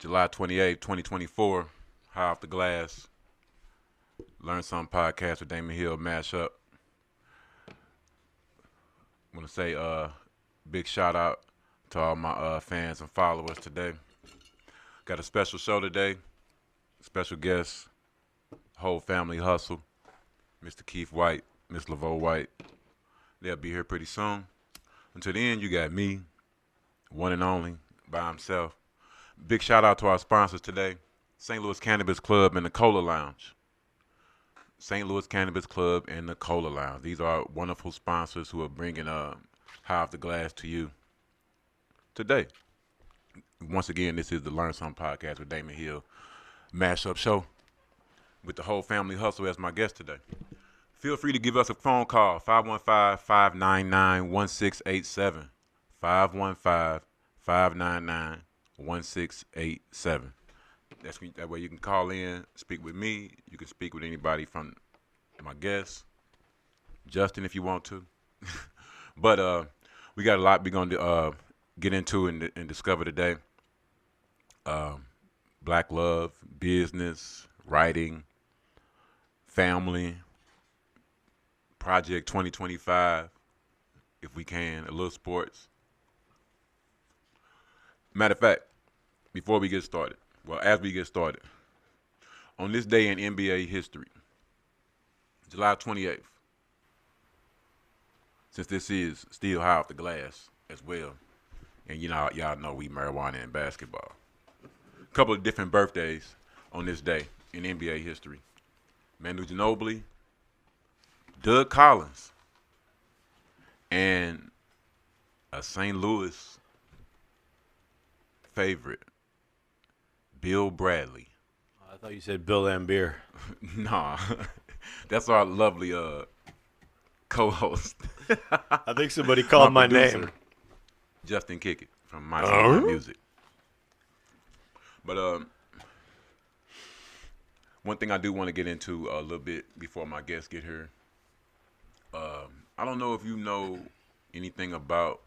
July 28th, 2024. High off the glass. Learn Something podcast with Damon Hill mashup. Want to say big shout out to all my fans and followers today. Got a special show today. Special guest, whole family hustle. Mr. Keith White, Miss Laveau White. They'll be here pretty soon. Until then, you got me, one and only, by himself. Big shout out to our sponsors today, St. Louis Cannabis Club and the Cola Lounge. St. Louis Cannabis Club and the Cola Lounge. These are wonderful sponsors who are bringing High Off the Glass to you today. Once again, this is the Learn Something podcast with Damon Hill mashup show with the whole family hustle as my guest today. Feel free to give us a phone call, 515-599-1687, 515-599-1687. That way you can call in, speak with me. You can speak with anybody from my guests, Justin if you want to. But we got a lot we're going to get into and discover today. Black love, business, writing, family, Project 2025, if we can, a little sports. Matter of fact, before we get started, as we get started, on this day in NBA history, July 28th, since this is still high off the glass as well, and y'all know we marijuana and basketball. A couple of different birthdays on this day in NBA history. Manu Ginobili, Doug Collins, and a St. Louis favorite, Bill Bradley. I thought you said Bill Lambier. Nah, that's our lovely co-host. I think somebody called my name. Justin Kickett from My City Music. But one thing I do want to get into a little bit before my guests get here. I don't know if you know anything about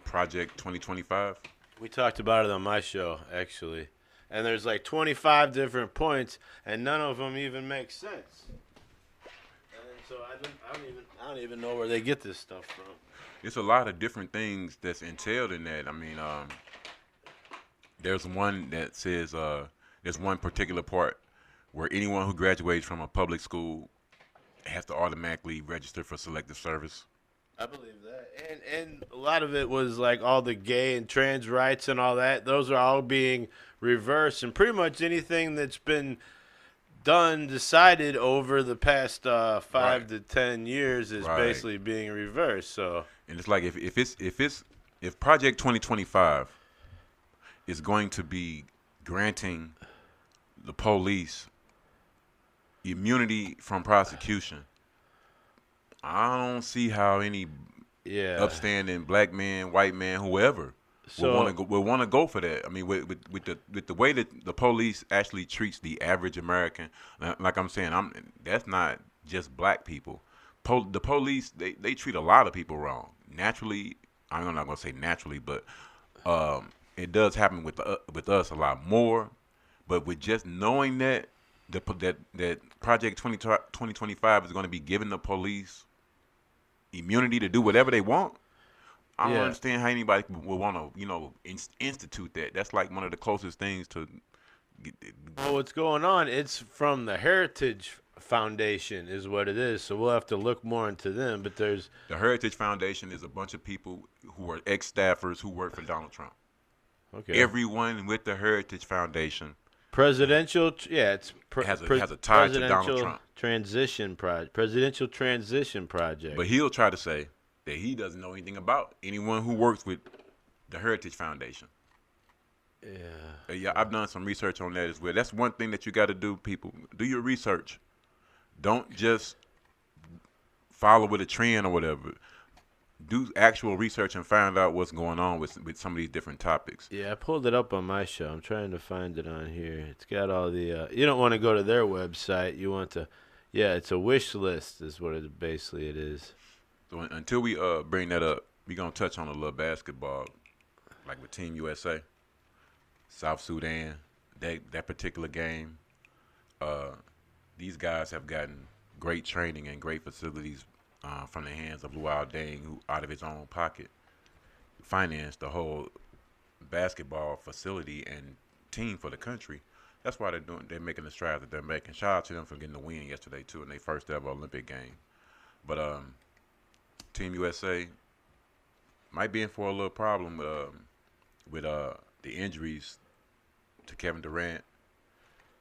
Project 2025. We talked about it on my show, actually. And there's like 25 different points, and none of them even make sense. And so I don't even know where they get this stuff from. It's a lot of different things that's entailed in that. I mean, there's one that says there's one particular part where anyone who graduates from a public school has to automatically register for selective service. I believe that. And a lot of it was like all the gay and trans rights and all that. Those are all being reversed. And pretty much anything that's been decided over the past 5 to 10 years is basically being reversed. So, and it's like if Project 2025 is going to be granting the police immunity from prosecution, I don't see how any upstanding black man, white man, whoever will want to go for that. I mean, with the way that the police actually treats the average American, like I'm saying, that's not just black people. The police they treat a lot of people wrong. Naturally, I'm not gonna say naturally, but it does happen with us a lot more. But with just knowing that that Project 2025 is going to be giving the police immunity to do whatever they want, I don't understand how anybody would want to, institute that. That's like one of the closest things to. Well, what's going on? It's from the Heritage Foundation, is what it is. So we'll have to look more into them. But the Heritage Foundation is a bunch of people who are ex-staffers who work for Donald Trump. Okay. Everyone with the Heritage Foundation. Presidential, has a tie to Donald Trump. Presidential Transition Project. But he'll try to say that he doesn't know anything about anyone who works with the Heritage Foundation. Yeah, I've done some research on that as well. That's one thing that you got to do, people. Do your research. Don't just follow with a trend or whatever. Do actual research and find out what's going on with some of these different topics. Yeah, I pulled it up on my show. I'm trying to find it on here. It's got all the you don't want to go to their website. You want to, it's a wish list is what it basically it is. So until we bring that up, we're going to touch on a little basketball, like with Team USA. South Sudan, that particular game. Uh, these guys have gotten great training and great facilities from the hands of Luau Deng, who out of his own pocket financed the whole basketball facility and team for the country. That's why they're making the strides that they're making. Shout out to them for getting the win yesterday too in their first ever Olympic game. But Team USA might be in for a little problem with the injuries to Kevin Durant,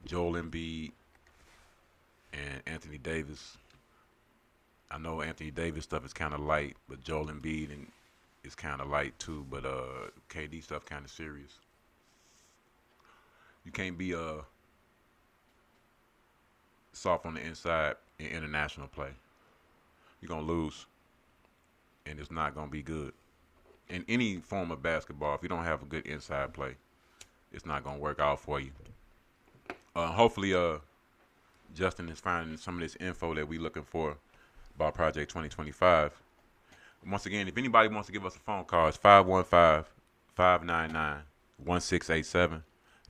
Joel Embiid, and Anthony Davis. I know Anthony Davis stuff is kind of light, but Joel Embiid is kind of light too. But KD stuff kind of serious. You can't be soft on the inside in international play. You're gonna lose, and it's not gonna be good. In any form of basketball, if you don't have a good inside play, it's not gonna work out for you. Hopefully, Justin is finding some of this info that we're looking for about Project 2025. Once again, if anybody wants to give us a phone call, it's 515-599-1687.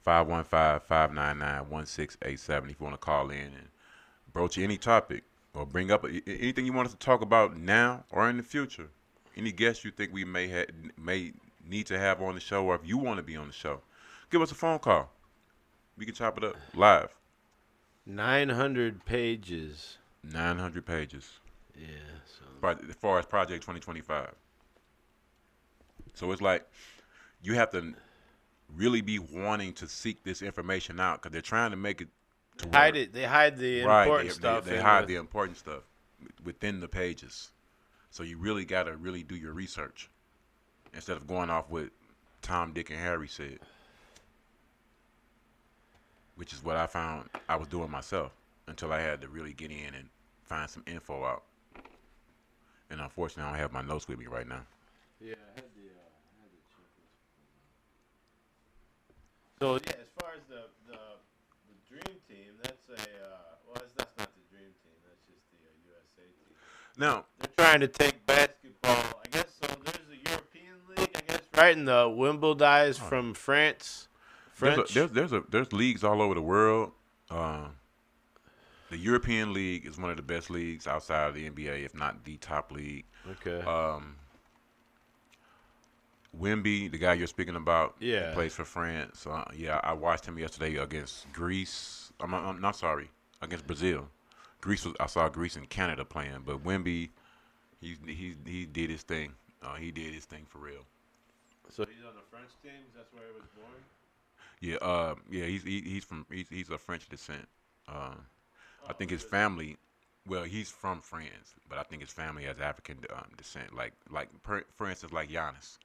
515-599-1687 if you want to call in and broach any topic or bring up anything you want us to talk about now or in the future. Any guests you think we may need to have on the show, or if you want to be on the show, give us a phone call. We can chop it up live. 900 pages. 900 pages. Yeah. So. As far as Project 2025. So it's like you have to really be wanting to seek this information out because they're trying to make it to hide it. They hide the important stuff. They hide the important stuff within the pages. So you really got to really do your research instead of going off what Tom, Dick, and Harry said, which is what I found I was doing myself until I had to really get in and find some info out. And unfortunately, I don't have my notes with me right now. Yeah, I had the checklist. So yeah, as far as the dream team, that's that's not the dream team. That's just the USA team. Now they're trying to take basketball. I guess so. There's a European league, I guess, right? And the Wimbledon is from France. French. There's leagues all over the world. The European League is one of the best leagues outside of the NBA, if not the top league. Okay. Wemby, the guy you're speaking about, yeah, plays for France. Yeah, I watched him yesterday against Greece. I'm not sorry, against Brazil. I saw Greece and Canada playing, but Wemby, he did his thing. He did his thing for real. So he's on the French team. That's where he was born. Yeah. He's of French descent. I think his family. Well, he's from France, but I think his family has African descent. For instance, like Giannis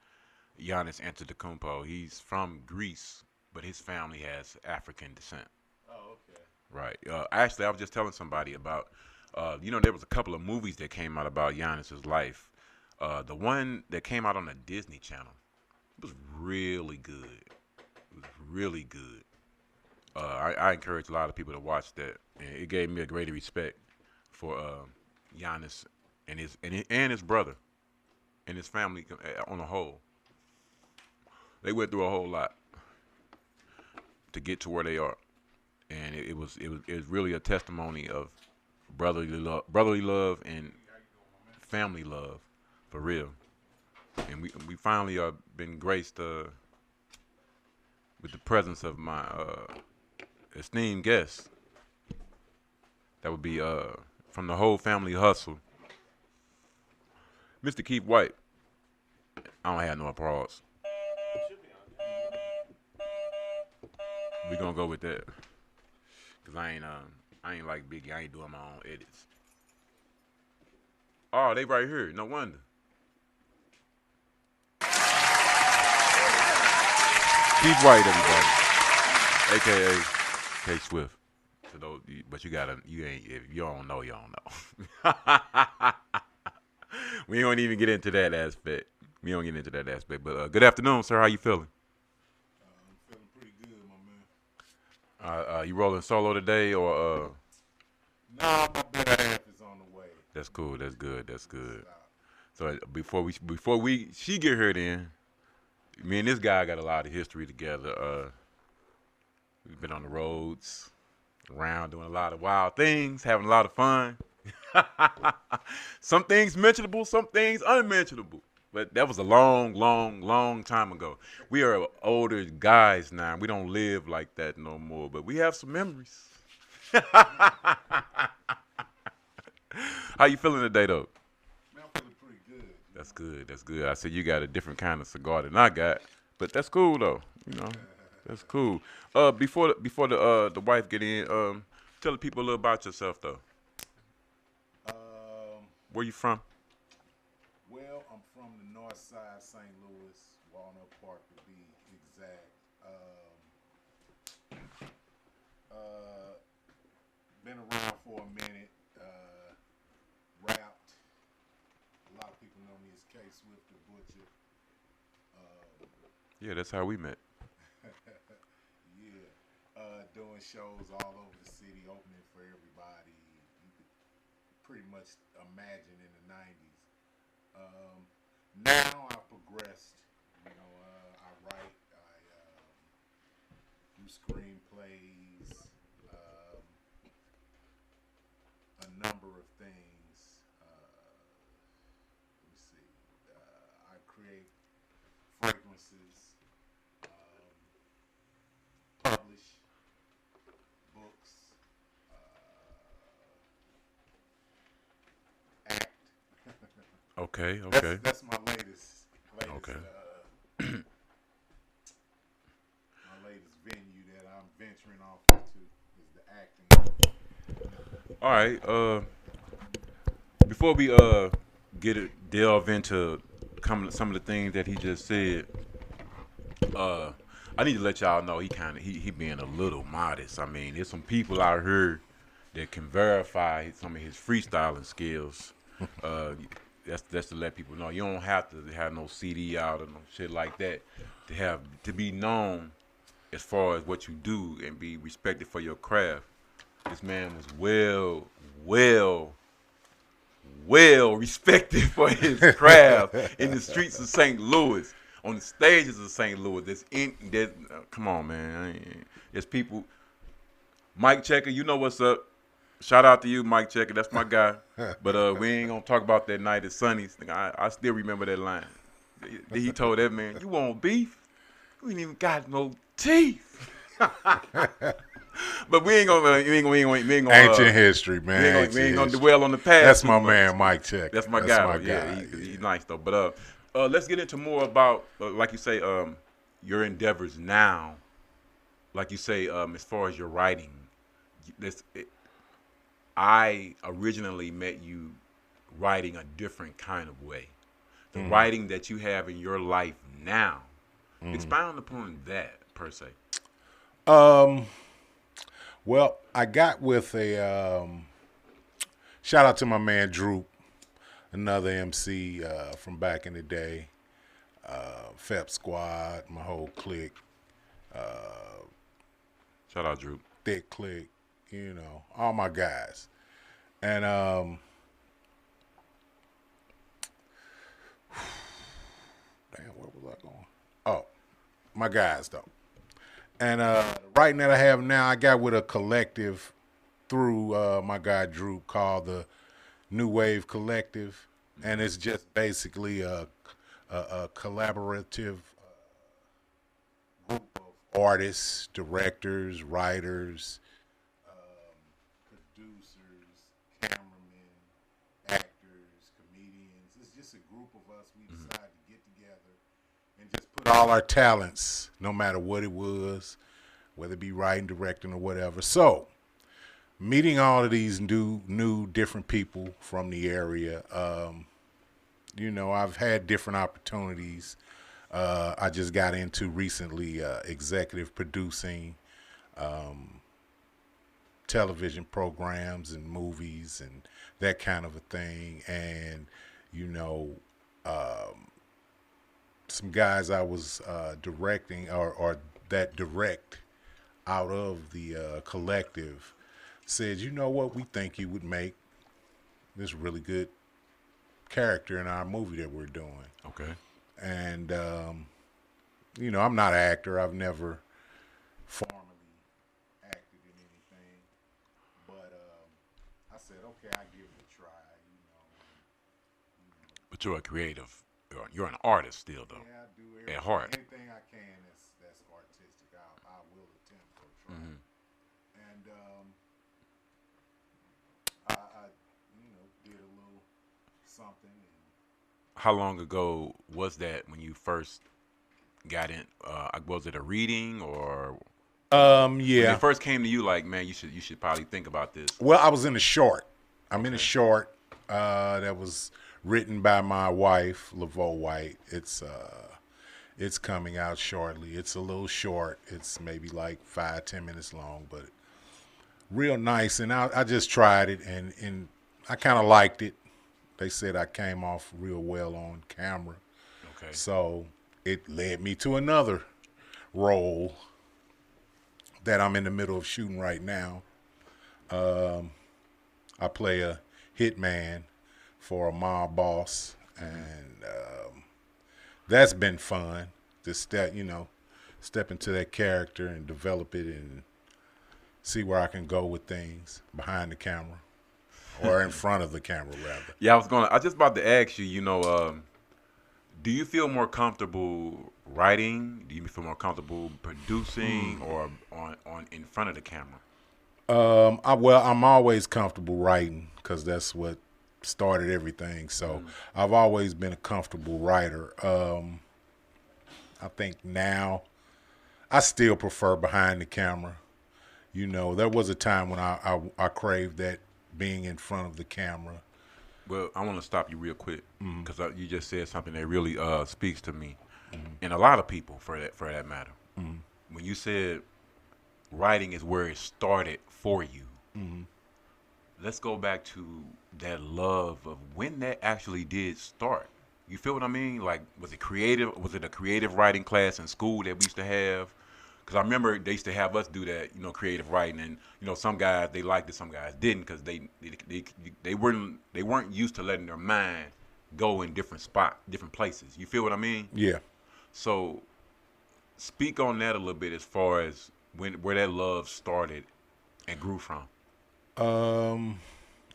Antetokounmpo. He's from Greece, but his family has African descent. Oh, okay. Right. Actually, I was just telling somebody about. There was a couple of movies that came out about Giannis's life. The one that came out on the Disney Channel, it was really good. It was really good. I encourage a lot of people to watch that. And it gave me a greater respect for Giannis and his brother and his family on a whole. They went through a whole lot to get to where they are, and it was really a testimony of brotherly love and family love for real. And we finally been graced with the presence of my esteemed guest. That would be from the whole family HuSTLe, Mr. Keith White. I don't have no applause. We gonna go with that, cause I ain't like Biggie. I ain't doing my own edits. Oh, they right here. No wonder. Keith White, everybody, aka K Swift. To those, but you ain't. If you don't know, you don't know. We don't even get into that aspect. But good afternoon, sir. How you feeling? I'm feeling pretty good, my man. You rolling solo today, or Nah, my better half is on the way. That's cool. That's good. So before she get her in, me and this guy got a lot of history together. We've been on the roads, around doing a lot of wild things, having a lot of fun. Some things mentionable, some things unmentionable. But that was a long, long, long time ago. We are older guys now. We don't live like that no more. But we have some memories. How you feeling today, though? Man, I'm feeling pretty good. That's good. That's good. I said you got a different kind of cigar than I got, but that's cool though. You know, that's cool. Before the wife get in, tell the people a little about yourself though. Where you from? Well, I'm from the north side, St. Louis, Walnut Park to be exact. Been around for a minute. Rapped. A lot of people know me as K Swift the Butcher. Yeah, that's how we met. Yeah. Doing shows all over the city, opening for everybody. You could pretty much imagine in the 90s. Now I've progressed. You know, I write, I do screenplays, a number of things. Let me see. I create fragrances, publish books, act. Okay, That's, okay, that's my latest okay. My latest venue that I'm venturing off into is the acting. All right. Before we delve into some of the things that he just said, I need to let y'all know he being a little modest. I mean, there's some people out here that can verify some of his freestyling skills. Uh, that's to let people know you don't have to have no CD out or no shit like that to be known as far as what you do and be respected for your craft. This man was well respected for his craft in the streets of St. Louis, on the stages of St. Louis. Come on, man. There's people. Mike Checker, you know what's up. Shout out to you, Mike Checker. That's my guy. But we ain't gonna talk about that night at Sonny's. I still remember that line. He told that man, "You want beef? You ain't even got no teeth." But we ain't gonna Ancient history, man. we ain't gonna dwell on the past. That's my too much. man, Mike Check. That's my guy. Yeah, he's nice though. But let's get into more about like you say, your endeavors now. Like you say, as far as your writing, I originally met you writing a different kind of way. The writing that you have in your life now. Expound upon that per se. Well, I got with a shout out to my man Droop, another MC from back in the day. Fep Squad, my whole clique. Shout out Drew. Thick clique, you know, all my guys. And damn, where was I going? Oh, my guys though. And writing that I have now, I got with a collective through my guy Drew called the New Wave Collective, and it's just basically a collaborative group of artists, directors, writers, producers, cameramen, actors, comedians. It's just a group of us. We decided to get together and just put all our talents, no matter what it was, whether it be writing, directing, or whatever. So, meeting all of these new different people from the area, you know, I've had different opportunities. I just got into recently executive producing television programs and movies and that kind of a thing. And, you know, some guys I was directing or that direct out of the collective said, you know what, we think you would make this really good character in our movie that we're doing. Okay. And, you know, I'm not an actor. I've never formally okay, I give it a try. But you're a creative. You're an artist still, though. Yeah, I do At everything, heart. anything I can that's artistic. I will attempt or try. And I did a little something. And How long ago was that when you first got in? Was it a reading or when yeah. it first came to you? Like, man, you should probably think about this. Well, I was in a short. I'm in a Okay. short that was written by my wife, Laveau White. It's coming out shortly. It's a little short. It's maybe like 5-10 minutes long, but real nice. And I just tried it, and I kind of liked it. They said I came off real well on camera. Okay. So it led me to another role that I'm in the middle of shooting right now. I play a hitman for a mob boss, and that's been fun to step into that character and develop it and see where I can go with things behind the camera or in front of the camera, rather. Yeah, I was just about to ask you. Do you feel more comfortable writing? Do you feel more comfortable producing or on in front of the camera? I'm always comfortable writing because that's what started everything. So I've always been a comfortable writer. I think now I still prefer behind the camera. There was a time when I craved that being in front of the camera. Well, I want to stop you real quick because you just said something that really speaks to me, and a lot of people for that matter. When you said writing is where it started for you, let's go back to that love of when that actually did start. You feel what I mean? Like, was it creative? Was it a creative writing class in school that we used to have? Because I remember they used to have us do that, creative writing, and some guys they liked it, some guys didn't, because they weren't used to letting their mind go in different places. You feel what I mean? Yeah. So, speak on that a little bit as far as where that love started and grew from.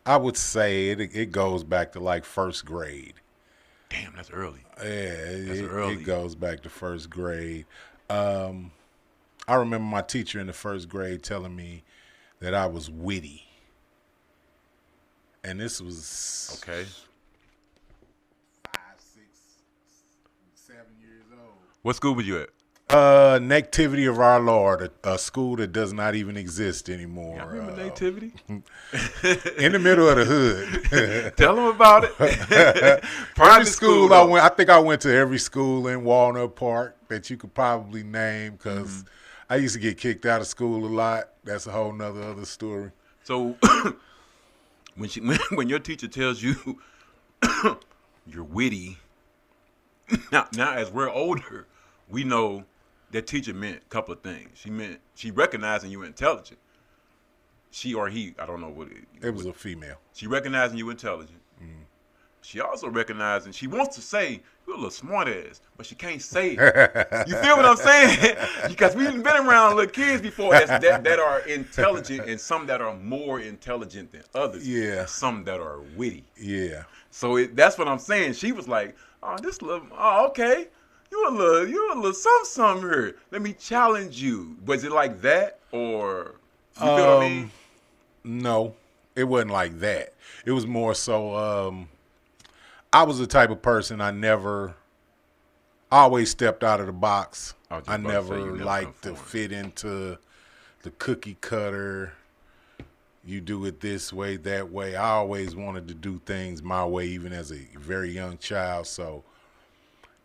I would say it goes back to like first grade. Damn, that's early. Yeah, That's early. it goes back to first grade. I remember my teacher in the first grade telling me that I was witty. And this was Okay. 5, 6, 7 years old. What school were you at? Nativity of Our Lord, a school that does not even exist anymore. I remember Nativity. In the middle of the hood. Tell them about it. Private school. I think I went to every school in Walnut Park that you could probably name because I used to get kicked out of school a lot. That's a whole nother other story. So when your teacher tells you you're witty, now as we're older, we know that teacher meant a couple of things. She recognizing you intelligent. She or he, I don't know what it was. A female. She recognizing you intelligent. She also recognizing, she wants to say, you're a little smart ass, but she can't say it. You feel what I'm saying? Because we've been around little kids before that are intelligent and some that are more intelligent than others. Yeah. And some that are witty. Yeah. So that's what I'm saying. She was like, okay. You a little something here. Let me challenge you. Was it like that, or you feel what I mean? No, it wasn't like that. It was more so. I was the type of person I always stepped out of the box. I never liked to fit into the cookie cutter. You do it this way, that way. I always wanted to do things my way, even as a very young child. So.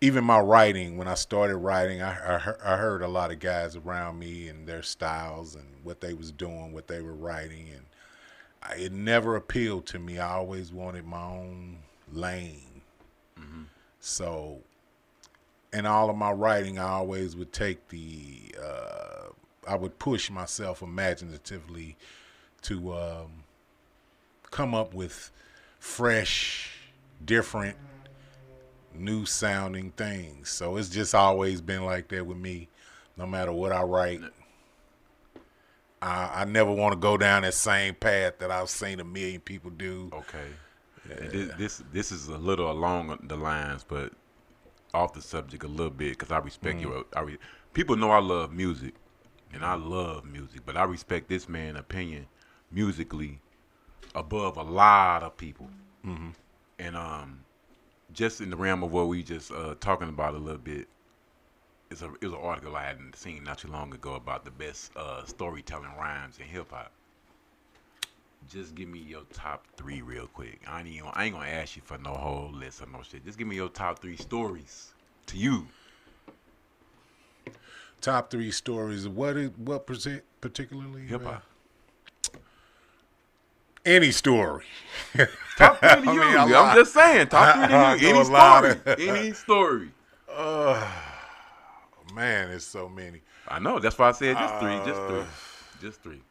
Even my writing, when I started writing, I heard a lot of guys around me and their styles and what they was doing, what they were writing, and it never appealed to me. I always wanted my own lane. So, in all of my writing, I always would take I would push myself imaginatively to come up with fresh, different, new sounding things. So it's just always been like that with me. No matter what I write, I never want to go down that same path that I've seen a million people do. Okay. And this is a little along the lines, but off the subject a little bit because I respect your. People know I love music, and I love music, but I respect this man's opinion musically above a lot of people. And just in the realm of what we just talking about a little bit, it was an article I hadn't seen not too long ago about the best storytelling rhymes in hip hop. Just give me your top 3 real quick. I ain't gonna ask you for no whole list or no shit. Just give me your top 3 stories to you. Top 3 stories. What particularly? Hip hop. Any story. Top 3 to you. I'm just saying. Top 3 to you. Any story. Any story. Man, there's so many. I know. That's why I said just 3. Just 3. Just 3.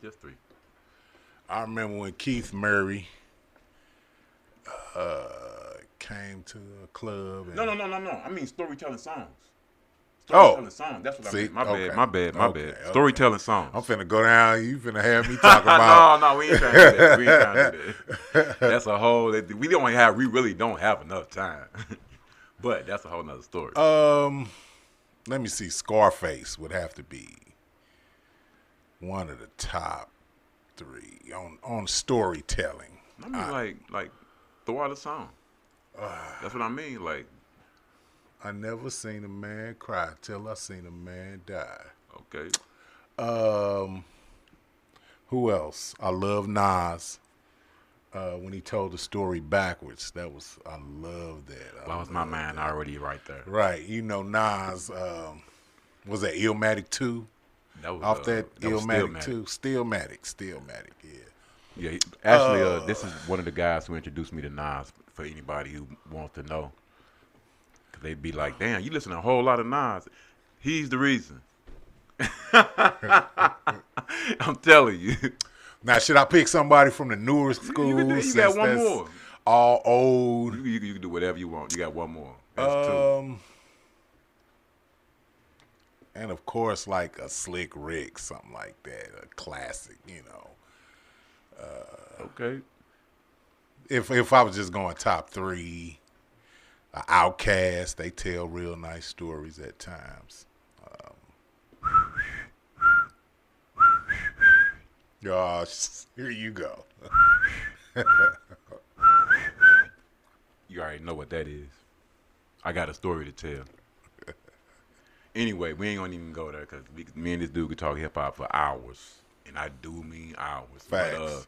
Just 3. I remember when Keith Murray came to a club. And No. I mean storytelling songs. Storytelling songs. That's what See? I mean. My bad. Okay. Storytelling songs. I'm finna go down. You finna have me talk about. No, we ain't trying to do that. We ain't trying to do that. That's a whole. We really don't have enough time. But that's a whole nother story. Let me see. Scarface would have to be one of the top 3 on storytelling. I mean, like throw out a song. That's what I mean. Like, I never seen a man cry till I seen a man die. okay. Who else? I love Nas. When he told the story backwards, I love that. Lost my mind already right there. Right, Nas. Was that Illmatic 2? That was Off that Illmatic Stillmatic. 2, Stillmatic, yeah. Yeah, actually, this is one of the guys who introduced me to Nas. For anybody who wants to know, because they'd be like, "Damn, you listen to a whole lot of Nas." He's the reason. I'm telling you. Now, should I pick somebody from the newer school? You got one more. All old. You can do whatever you want. You got one more. That's 2. And of course, like a Slick Rick, something like that, a classic, Okay. If I was just going top 3, Outkast, they tell real nice stories at times. Here you go. You already know what that is. I got a story to tell. Anyway, we ain't gonna even go there because me and this dude could talk hip hop for hours, and I do mean hours. Facts.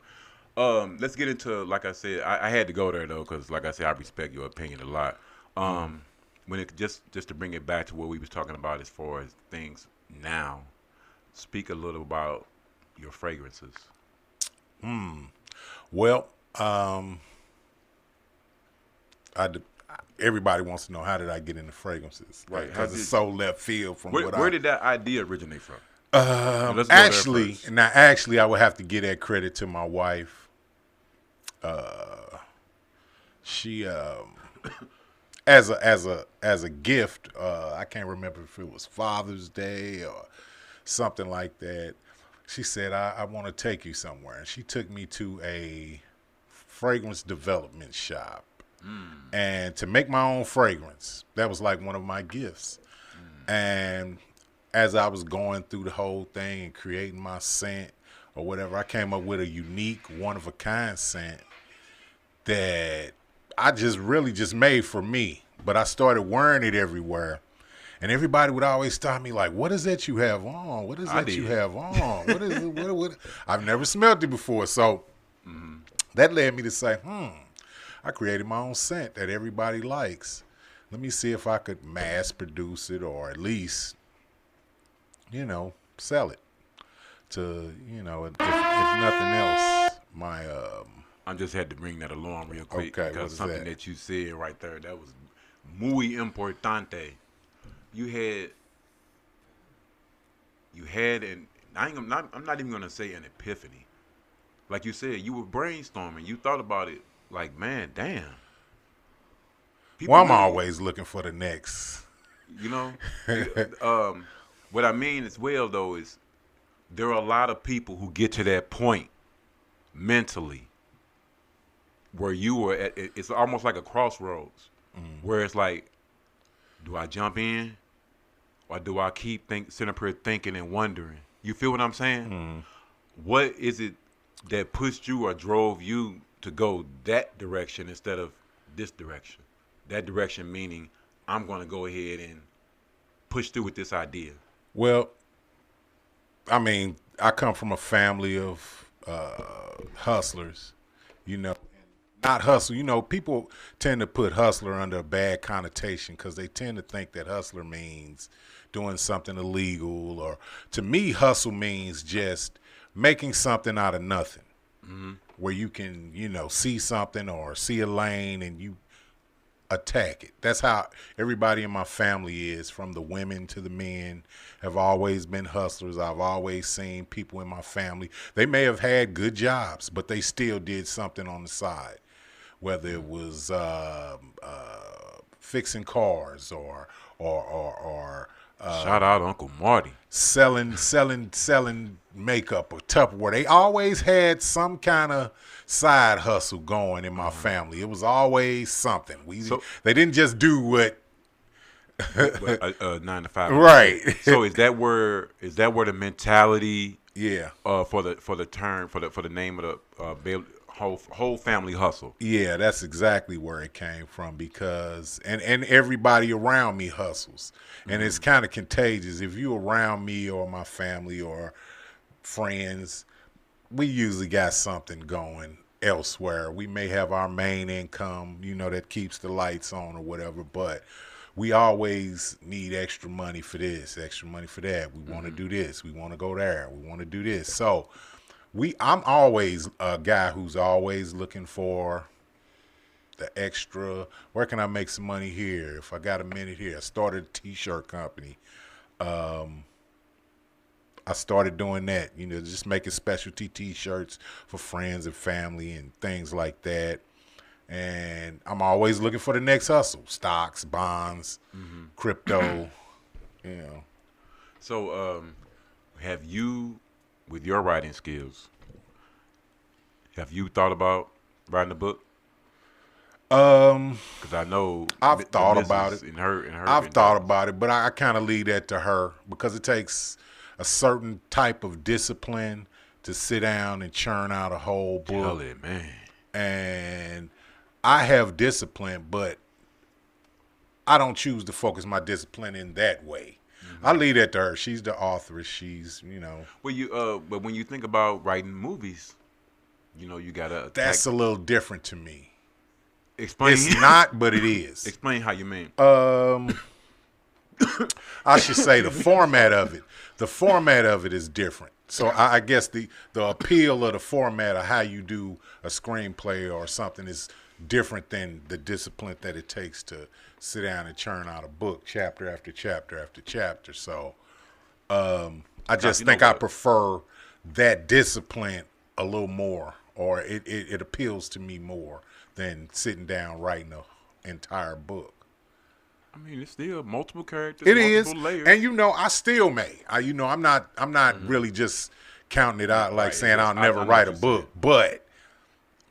But, let's get into, like I said, I had to go there though because, like I said, I respect your opinion a lot. When it just to bring it back to what we was talking about as far as things now, speak a little about your fragrances. Well, everybody wants to know how did I get into fragrances, Right. Because it's so left field from Where did that idea originate from? Let's go there Actually, first. I would have to give that credit to my wife. She as a gift, I can't remember if it was Father's Day or something like that. She said, I want to take you somewhere. And she took me to a fragrance development shop. And to make my own fragrance, that was like one of my gifts. And as I was going through the whole thing and creating my scent or whatever, I came up with a unique, one-of-a-kind scent that I just really just made for me. But I started wearing it everywhere. And everybody would always stop me like, what is that you have on? What is that you have on? What is it? What? I've never smelled it before. So that led me to say, I created my own scent that everybody likes. Let me see if I could mass produce it or at least, sell it to, if nothing else, I just had to bring that along real quick Okay, because what something is that you said right there, that was muy importante. You had, and I'm not even gonna say an epiphany. Like you said, you were brainstorming. You thought about it. Like, man, damn. Well, I'm always looking for the next. What I mean as well though is there are a lot of people who get to that point mentally where you were at. It's almost like a crossroads, where it's like, do I jump in, or do I keep sitting up here thinking and wondering? You feel what I'm saying? What is it that pushed you or drove you to go that direction instead of this direction? That direction meaning I'm going to go ahead and push through with this idea. Well, I mean, I come from a family of hustlers, you know. Not hustle. You know, people tend to put hustler under a bad connotation because they tend to think that hustler means doing something illegal. Or to me, hustle means just making something out of nothing, where you can, you know, see something or see a lane and you attack it. That's how everybody in my family is, from the women to the men, have always been hustlers. I've always seen people in my family. They may have had good jobs, but they still did something on the side, whether it was fixing cars or Shout out Uncle Marty. selling makeup or Tupperware. They always had some kind of side hustle going in my family. It was always something. They didn't just do what 9 to 5. right. So is that where the mentality Yeah. for the name of the whole family hustle? Yeah, that's exactly where it came from, because and everybody around me hustles. And it's kind of contagious. If you around me or my family or friends, we usually got something going elsewhere. We may have our main income, you know, that keeps the lights on or whatever, but we always need extra money for this, extra money for that. We want to do this. We want to go there. We want to do this. So I'm always a guy who's always looking for the extra. Where can I make some money here? If I got a minute here. I started a T-shirt company. I started doing that, you know, just making specialty T-shirts for friends and family and things like that. And I'm always looking for the next hustle: stocks, bonds, crypto, you know. So have you, with your writing skills, have you thought about writing a book? Because I know I've thought about it. In her I've thought about it, but I kind of leave that to her, because it takes a certain type of discipline to sit down and churn out a whole book. Tell it, man. And I have discipline, but I don't choose to focus my discipline in that way. I leave that to her. She's the author. She's, you know. Well, but when you think about writing movies, you know, you gotta. That's a little different to me. Explain. It's not, but it is. Explain how you mean. I should say the format of it. The format of it is different. So I guess the appeal of the format of how you do a screenplay or something is different than the discipline that it takes to sit down and churn out a book, chapter after chapter after chapter. So I just think I prefer that discipline a little more, or it appeals to me more than sitting down writing an entire book. I mean, it's still multiple characters. It is, layers. and you know, I still may. I'm not really just counting it out like saying I'll never write a book. But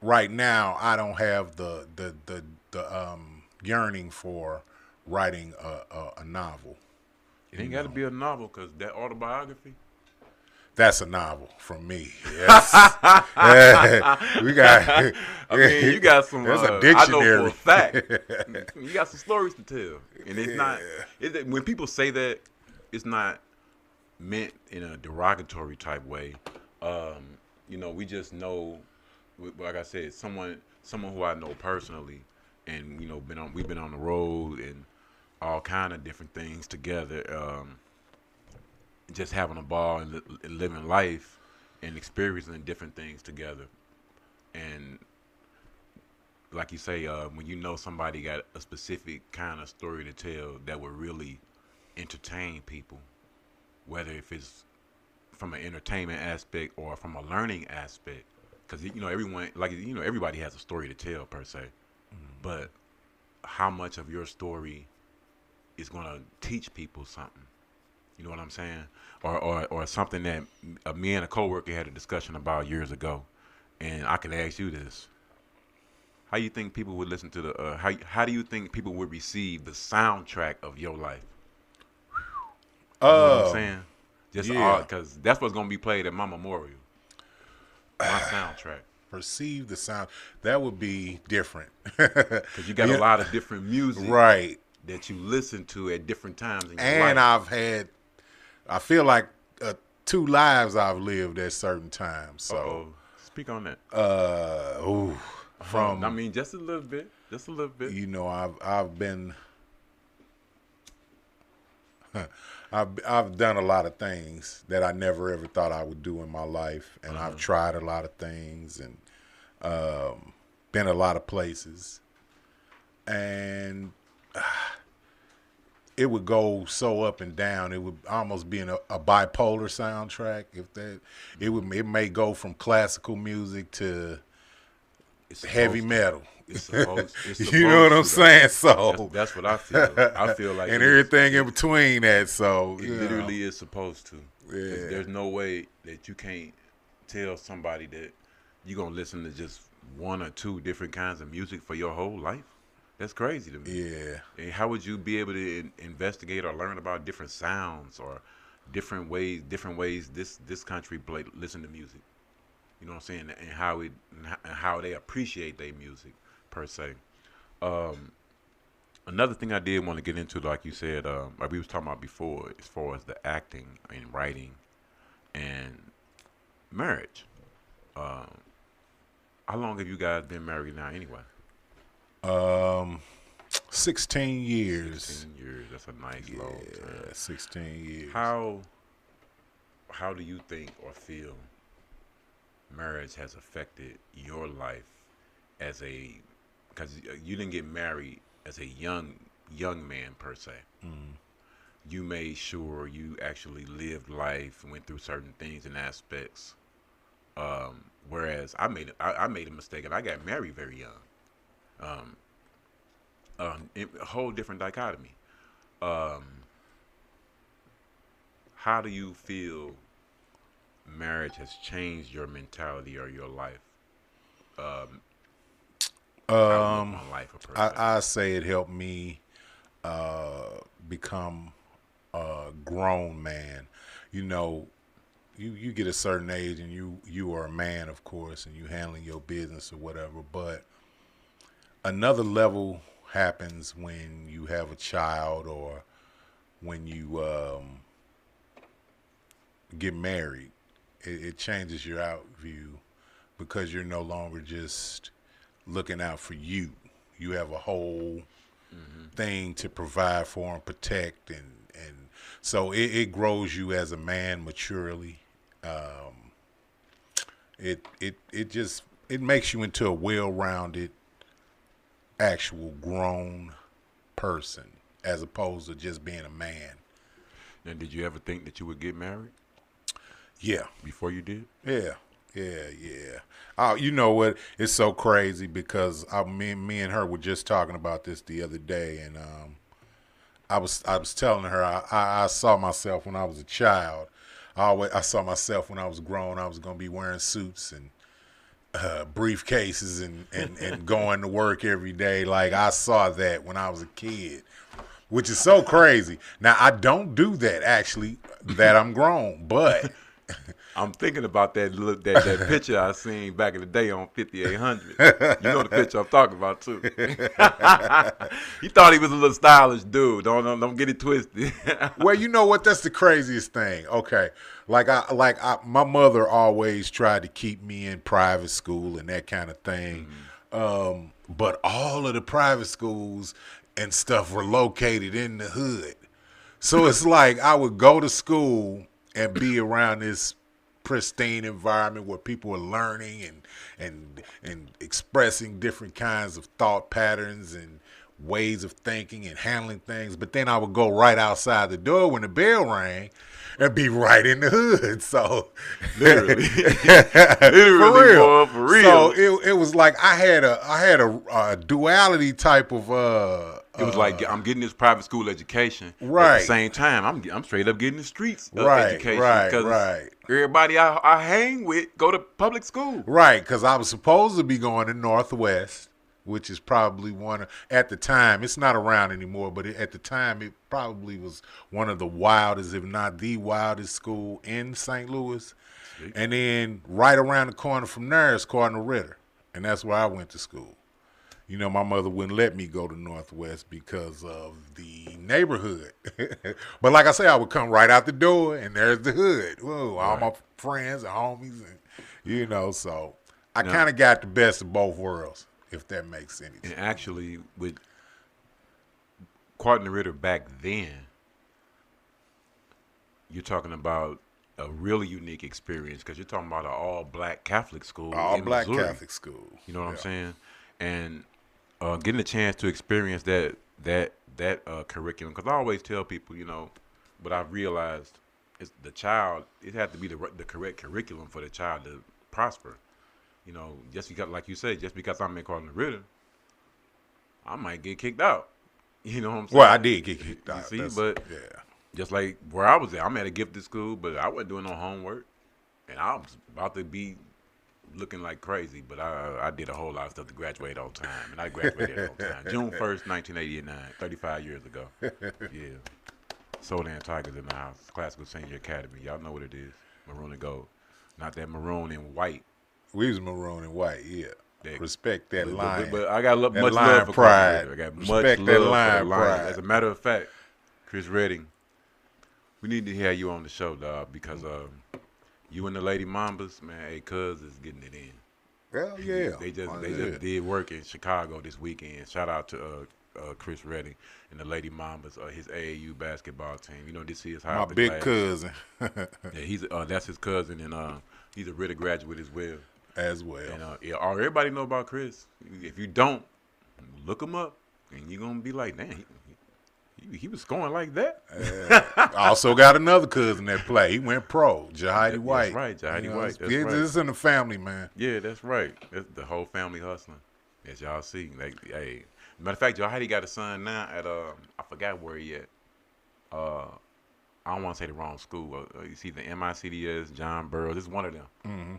right now, I don't have the yearning for writing a novel. It ain't got to be a novel, because that autobiography. That's a novel from me. Yes. We got. I mean, you got some. There's a dictionary. I know for a fact. You got some stories to tell, and it's not. When people say that, it's not meant in a derogatory type way. You know, we just know. Like I said, someone who I know personally, and you know, we've been on the road and all kind of different things together. Just having a ball and living life and experiencing different things together. And like you say, when you know somebody got a specific kind of story to tell that would really entertain people, whether if it's from an entertainment aspect or from a learning aspect, because you know everybody has a story to tell per se, but how much of your story is going to teach people something? You know what I'm saying? Or something that me and a coworker had a discussion about years ago, and I can ask you this: how you think people would listen to the how do you think people would receive the soundtrack of your life? You know what I'm Um, saying? Just all yeah. because that's what's gonna be played at my memorial. My soundtrack. Perceive the sound. That would be different. Because you got a Yeah, lot of different music right. that you listen to at different times in your And life. I feel like two lives I've lived at certain times. Uh So, oh. Speak on that. ooh, I from mean, just a little bit. Just a little bit. I've been I've done a lot of things that I never ever thought I would do in my life, and I've tried a lot of things and been a lot of places, and it would go so up and down. It would almost be a bipolar soundtrack. It may go from classical music to It's heavy supposed to. metal. It's supposed. It's supposed You know what I'm to, though. saying? So That's what I feel. I feel like and it is. everything in between that. So It you know, literally is supposed to. 'Cause yeah, there's no way that you can't tell somebody that you're gonna listen to just one or two different kinds of music for your whole life. That's crazy to me. yeah. And how would you be able to investigate or learn about different sounds or different ways this country listen to music? You know what I'm saying? And how they appreciate their music per se. Um, Another thing I did want to get into, like you said, like we was talking about before, as far as the acting and writing and marriage. Um, how long have you guys been married now, anyway? Um, 16 years. 16 years. That's a nice long time. Yeah, 16 years. How do you think or feel marriage has affected your life as a, because you didn't get married as a young man per se. Mm. You made sure you actually lived life and went through certain things and aspects. Whereas I made a mistake and I got married very young. Um, a whole different dichotomy. Um, how do you feel marriage has changed your mentality or your life? Outlook on life per se. I say it helped me become a grown man. You know, you get a certain age and you are a man, of course, and you handling your business or whatever. But another level happens when you have a child or when you get married. It changes your out view because you're no longer just looking out for you. You have a whole thing to provide for and protect, and so it grows you as a man maturely. It makes you into a well-rounded, actual grown person as opposed to just being a man. Now, did you ever think that you would get married Yeah. before you did? Yeah, yeah. You know what? It's so crazy because me and her were just talking about this the other day, and I was telling her I saw myself when I was a child. I saw myself when I was grown. I was gonna be wearing suits and briefcases and going to work every day. Like I saw that when I was a kid, which is so crazy. Now I don't do that actually. That I'm grown, but. I'm thinking about that picture I seen back in the day on 5800. You know the picture I'm talking about too. He thought he was a little stylish dude. Don't get it twisted. Well, you know what? That's the craziest thing. Okay, my mother always tried to keep me in private school and that kind of thing. But all of the private schools and stuff were located in the hood, so it's like I would go to school and be around this pristine environment where people are learning and expressing different kinds of thought patterns and ways of thinking and handling things. But then I would go right outside the door when the bell rang and be right in the hood. So Literally, for real, boy, for real. So it was like I had a duality type of It was like I'm getting this private school education. But at Right. the same time, I'm straight up getting the streets Right, education. right, Because right. everybody I hang with go to public school. Right, because I was supposed to be going to Northwest, which is probably at the time, it's not around anymore, but at the time, it probably was one of the wildest, if not the wildest school in St. Louis. Sweet. And then right around the corner from there is Cardinal Ritter, and that's where I went to school. You know, my mother wouldn't let me go to Northwest because of the neighborhood. But like I say, I would come right out the door, and there's the hood. Whoa, all my friends and homies, and you know, so I kind of got the best of both worlds, if that makes any sense. And actually, with Cardinal Ritter back then, you're talking about a really unique experience because you're talking about an all-black Catholic school. All in black Missouri. Catholic school. You know what I'm saying? And getting a chance to experience that curriculum, because I always tell people, you know, but I've realized it's the child. It had to be the correct curriculum for the child to prosper. You know, just because, like you said, just because I'm in Cardinal Ritter, I might get kicked out. You know what I'm saying? Well, I did get kicked out. You see, but yeah. just like where I was at, I'm at a gifted school, but I wasn't doing no homework, and I was about to be looking like crazy, but I did a whole lot of stuff to graduate on time, and I graduated on time. June 1st, 1989, 35 years ago. Yeah. Sodan Tigers in the house. Classical Senior Academy. Y'all know what it is. Maroon and gold. Not that maroon and white. We was maroon and white, yeah. Respect that line. But I got much line love for pride. Cardinal Ritter. I got Respect much that love line for the line. pride. As a matter of fact, Chris Redding, we need to have you on the show, dog, because you and the Lady Mambas, man, hey, cuz is getting it in. Hell yeah. They just did work in Chicago this weekend. Shout out to Chris Redding and the Lady Mambas, his AAU basketball team. You know, this is how My big cousin. Yeah, he's that's his cousin, and he's a Ritter graduate as well. As well. And everybody know about Chris. If you don't, look him up, and you're gonna be like, damn, he was scoring like that. I also got another cousin that play. He went pro, Jahidi White. That's right, Jahidi White. That's It's right. in the family, man. Yeah, that's right. That's the whole family hustling, as y'all see. Like, hey, matter of fact, Jahidi got a son now at I forgot where he at. I don't want to say the wrong school. You see the MICDS, John Burroughs. This is one of them. Mm-hmm.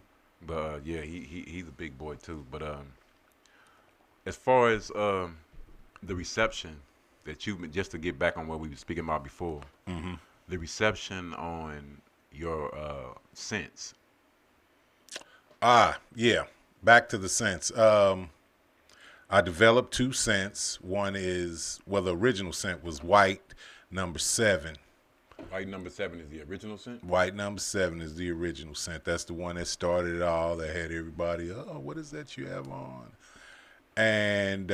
But yeah, he's a big boy too. But as far as the reception that you, just to get back on what we were speaking about before, the reception on your scents. Yeah. Back to the scents. I developed 2 scents. One is, the original scent was white number 7. White number 7 is the original scent? White number 7 is the original scent. That's the one that started it all, that had everybody, oh, what is that you have on? And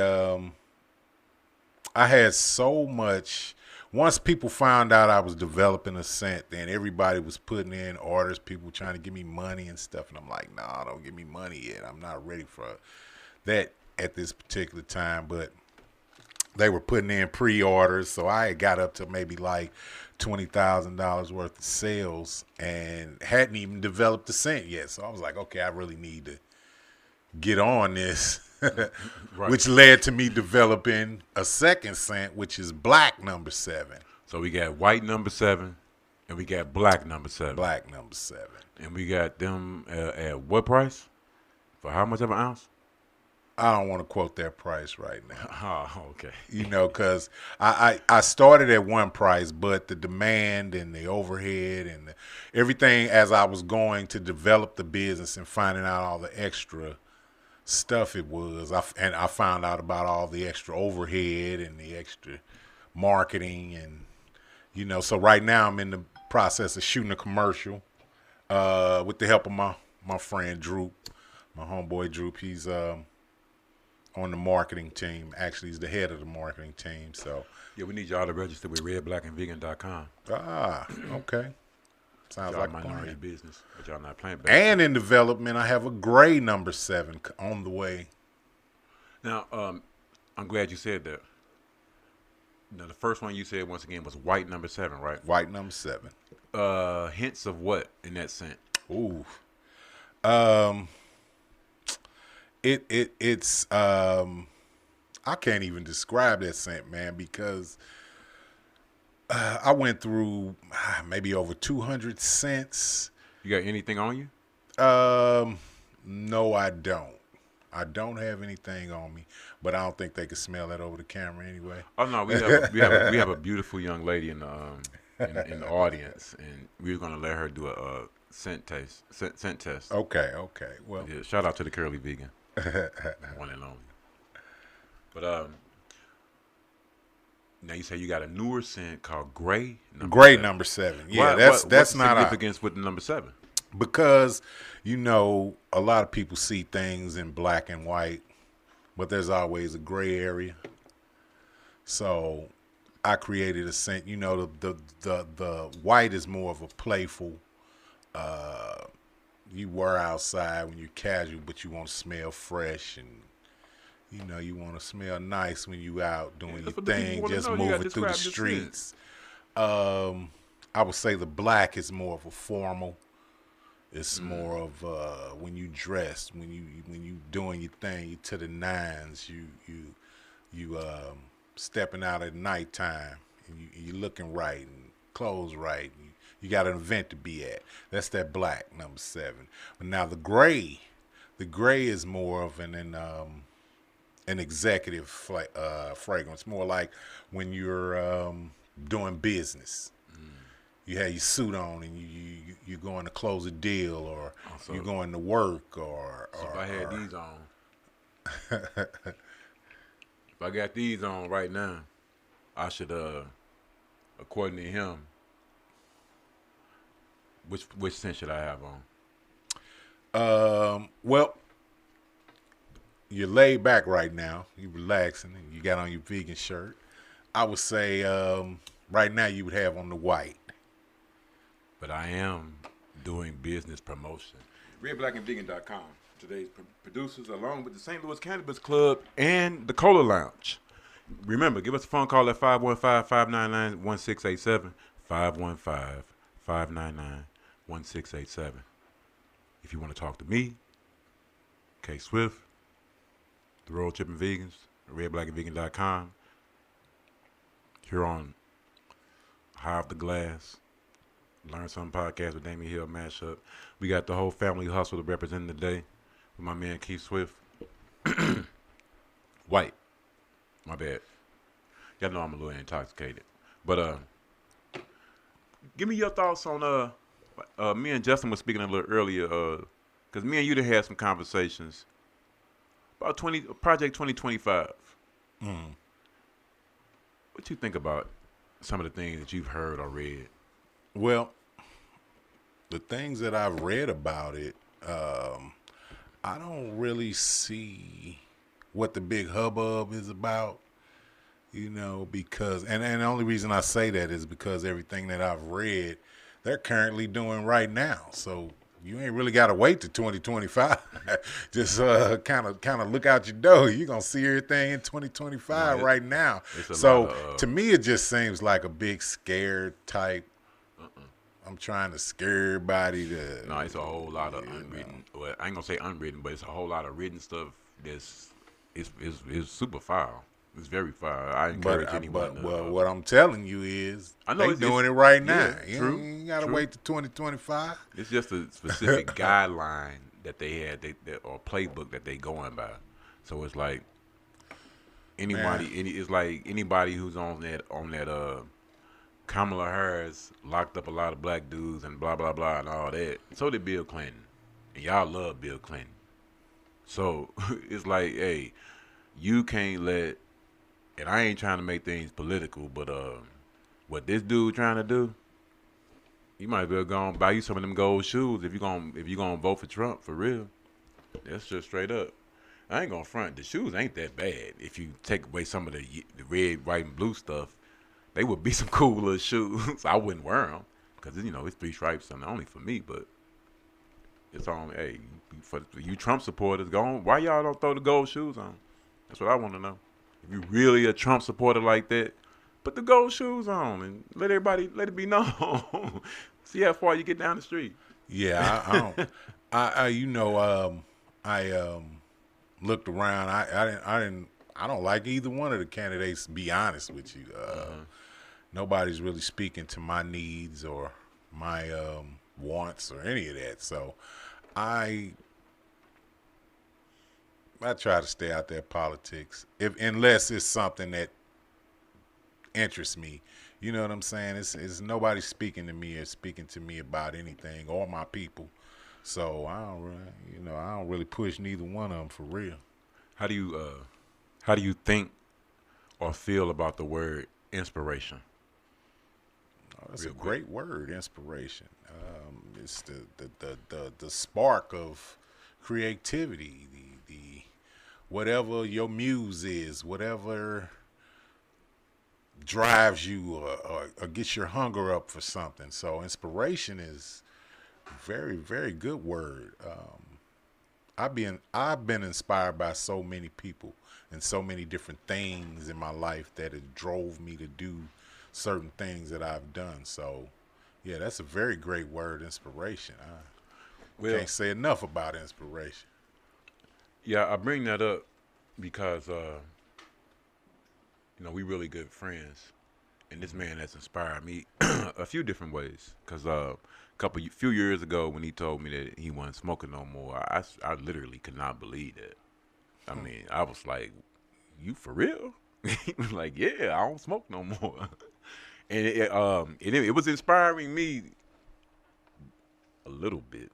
I had so much. Once people found out I was developing a scent, then everybody was putting in orders, people trying to give me money and stuff. And I'm like, nah, don't give me money yet. I'm not ready for that at this particular time. But they were putting in pre-orders, so I had got up to maybe like $20,000 worth of sales and hadn't even developed the scent yet. So I was like, okay, I really need to get on this, Right. which led to me developing a second scent, which is black number 7. So we got white number 7, and we got black number 7. Black number 7. And we got them at what price? For how much of an ounce? I don't want to quote that price right now. Oh, okay. You know, because I started at one price, but the demand and the overhead and everything as I was going to develop the business and finding out all the extra stuff it was, I found out about all the extra overhead and the extra marketing, and you know, so right now I'm in the process of shooting a commercial with the help of my friend Droop, my homeboy Droop. He's on the marketing team. Actually, he's the head of the marketing team. So Yeah, we need y'all to register with redblackandvegan.com. Okay. Sounds Y'all like a minority plan. business, but y'all not plant based. And in development, I have a gray number 7 on the way. Now, I'm glad you said that. Now, the first one you said once again was white number 7, right? White number 7. Hints of what in that scent? Ooh. It's I can't even describe that scent, man, because I went through maybe over 200 scents. You got anything on you? No, I don't. I don't have anything on me, but I don't think they can smell that over the camera anyway. Oh no, we have a beautiful young lady in the in the audience, and we're gonna let her do a scent test. Okay. Well, Yeah, shout out to the curly vegan, one and only. But now you say you got a newer scent called Gray. Gray 7. number 7. Yeah, Why- that's what's the not significance with the number 7. because a lot of people see things in black and white, but there's always a gray area. So I created a scent. The white is more of a playful. You wear outside when you're casual, but you want to smell fresh, and you want to smell nice when you out doing That's your what the people thing, wanna just know. You gotta moving through the describe your scent. streets. I would say the black is more of a formal. It's more of when you dress, when you doing your thing, you to the nines. You stepping out at nighttime, and you looking right and clothes right. And you got an event to be at. That's that black number 7. But now the gray is more of an executive fragrance, more like when you're doing business. You have your suit on and you're going to close a deal, or you're going to work, or If I had these on, if I got these on right now, I should according to him, which scent should I have on? Well, you're laid back right now. You're relaxing, and you got on your vegan shirt. I would say right now you would have on the white. But I am doing business promotion. RedBlackandVegan.com. Today's producers, along with the St. Louis Cannabis Club and the Cola Lounge. Remember, give us a phone call at 515-599-1687. 515-599-1687. If you want to talk to me, K Swift, the Road Tripping Vegans, RedBlackandVegan.com. Here on High Off the Glass. Learn Something podcast with Damien Hill mashup. We got the whole family hustle to represent today with my man Keith Swift. White. My bad. Y'all know I'm a little intoxicated. But give me your thoughts on me and Justin was speaking a little earlier, because me and you done had some conversations about Project 2025. What you think about some of the things that you've heard or read? Well, the things that I've read about it, I don't really see what the big hubbub is about, because, and the only reason I say that is because everything that I've read, they're currently doing right now. So you ain't really got to wait to 2025. Just kind of look out your door. You're going to see everything in 2025 right now. So to me, it just seems like a big scared type. I'm trying to scare everybody to. No, it's a whole lot of unwritten. Well, I ain't gonna say unwritten, but it's a whole lot of written stuff that's is super foul. It's very foul. I encourage anyone. But what I'm telling you is, I know they doing it right now. Yeah, You true. ain't gotta wait to 2025. It's just a specific guideline that they had, or playbook that they going by. So it's like anybody. It's like anybody who's on that Kamala Harris locked up a lot of black dudes and blah, blah, blah, and all that. So did Bill Clinton. And y'all love Bill Clinton. So it's like, hey, you can't let, and I ain't trying to make things political, but what this dude trying to do, you might as well go and buy you some of them gold shoes if you gonna vote for Trump, for real. That's just straight up. I ain't gonna front. The shoes ain't that bad. If you take away some of the red, white, and blue stuff, they would be some cool little shoes. I wouldn't wear them because it's 3 stripes and only for me. But it's on. Hey, for you Trump supporters, go on. Why y'all don't throw the gold shoes on? That's what I want to know. If you really a Trump supporter like that, put the gold shoes on and let it be known. See how far you get down the street. Yeah, I don't. I looked around. I I don't like either one of the candidates, to be honest with you. Nobody's really speaking to my needs or my wants or any of that. So I try to stay out there politics, unless it's something that interests me. You know what I'm saying? It's nobody speaking to me or speaking to me about anything or my people. So I don't really push neither one of them for real. How do you think or feel about the word inspiration? Oh, that's Real a quick. great word, inspiration. It's the spark of creativity, the whatever your muse is, whatever drives you or gets your hunger up for something. So inspiration is very, very good word. I've been inspired by so many people and so many different things in my life that it drove me to do certain things that I've done. So yeah, that's a very great word, inspiration. I Well, can't say enough about inspiration. yeah, I bring that up because we really good friends, and this man has inspired me a few different ways. Cause few years ago when he told me that he wasn't smoking no more, I literally could not believe that. I mean, I was like, "You for real?" He was like, "Yeah, I don't smoke no more," and it was inspiring me a little bit.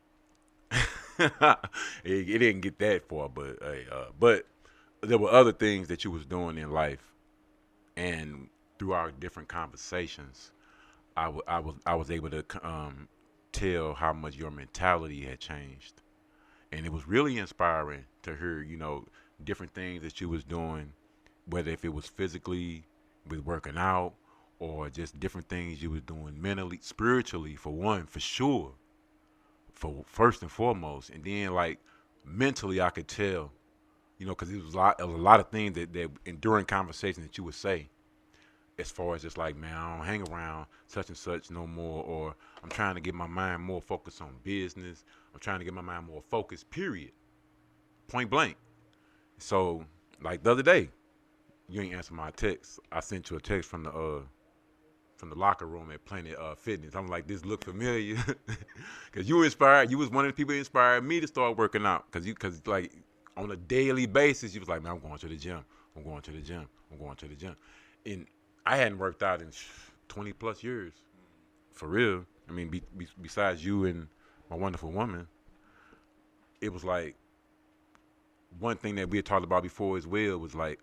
It didn't get that far, but there were other things that you was doing in life, and through our different conversations, I was able to tell how much your mentality had changed, and it was really inspiring to hear different things that you was doing, whether if it was physically with working out or just different things you was doing mentally, spiritually, for one, for sure, for first and foremost, and then like mentally I could tell, because it was a lot of things that during conversation that you would say, as far as just like, man, I don't hang around such and such no more, or I'm trying to get my mind more focused on business. I'm trying to get my mind more focused, period. Point blank. So, like the other day, you ain't answer my text. I sent you a text from the locker room at Planet Fitness. I'm like, this look familiar, because you inspired. You was one of the people that inspired me to start working out, because like on a daily basis, you was like, man, I'm going to the gym. I'm going to the gym. I'm going to the gym, and I hadn't worked out in 20 plus years, for real. I mean, besides you and my wonderful woman, it was like one thing that we had talked about before as well was like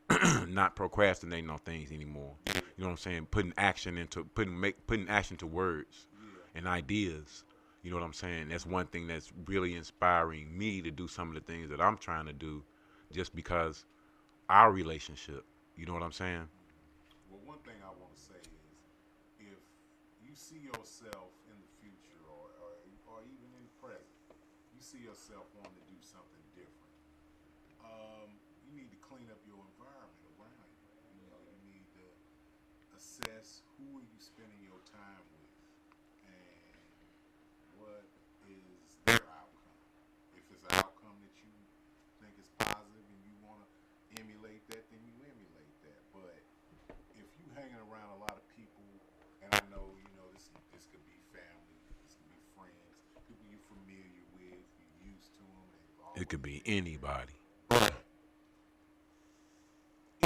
not procrastinating on things anymore. You know what I'm saying? Putting action to words and ideas. You know what I'm saying? That's one thing that's really inspiring me to do some of the things that I'm trying to do, just because our relationship. You know what I'm saying? Well, one thing I want to say is, if you see yourself in the future or even in the present, you see yourself wanting to do something different, you need to clean up your environment around you. You need to assess who are you spending your time with and what is their outcome. If it's an outcome that you think is positive and you want to emulate that, then you emulate that. But if you hanging around a lot of people, and I know this could be family, this could be friends, people you're familiar with, you're used to them, It could be anybody. but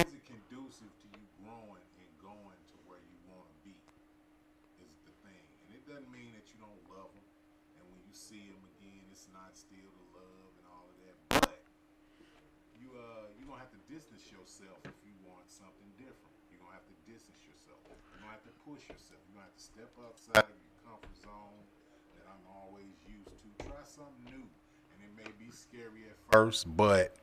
is it conducive to you growing and going to where you want to be? Is the thing, and it doesn't mean that you don't love them, and when you see them again, it's not still the love and all of that. But you're gonna have to distance yourself if you want something different. You're gonna have to distance yourself. You're gonna have to push yourself. You're gonna have to step outside of your comfort zone that I'm always used to. Try something new, and it may be scary at first, but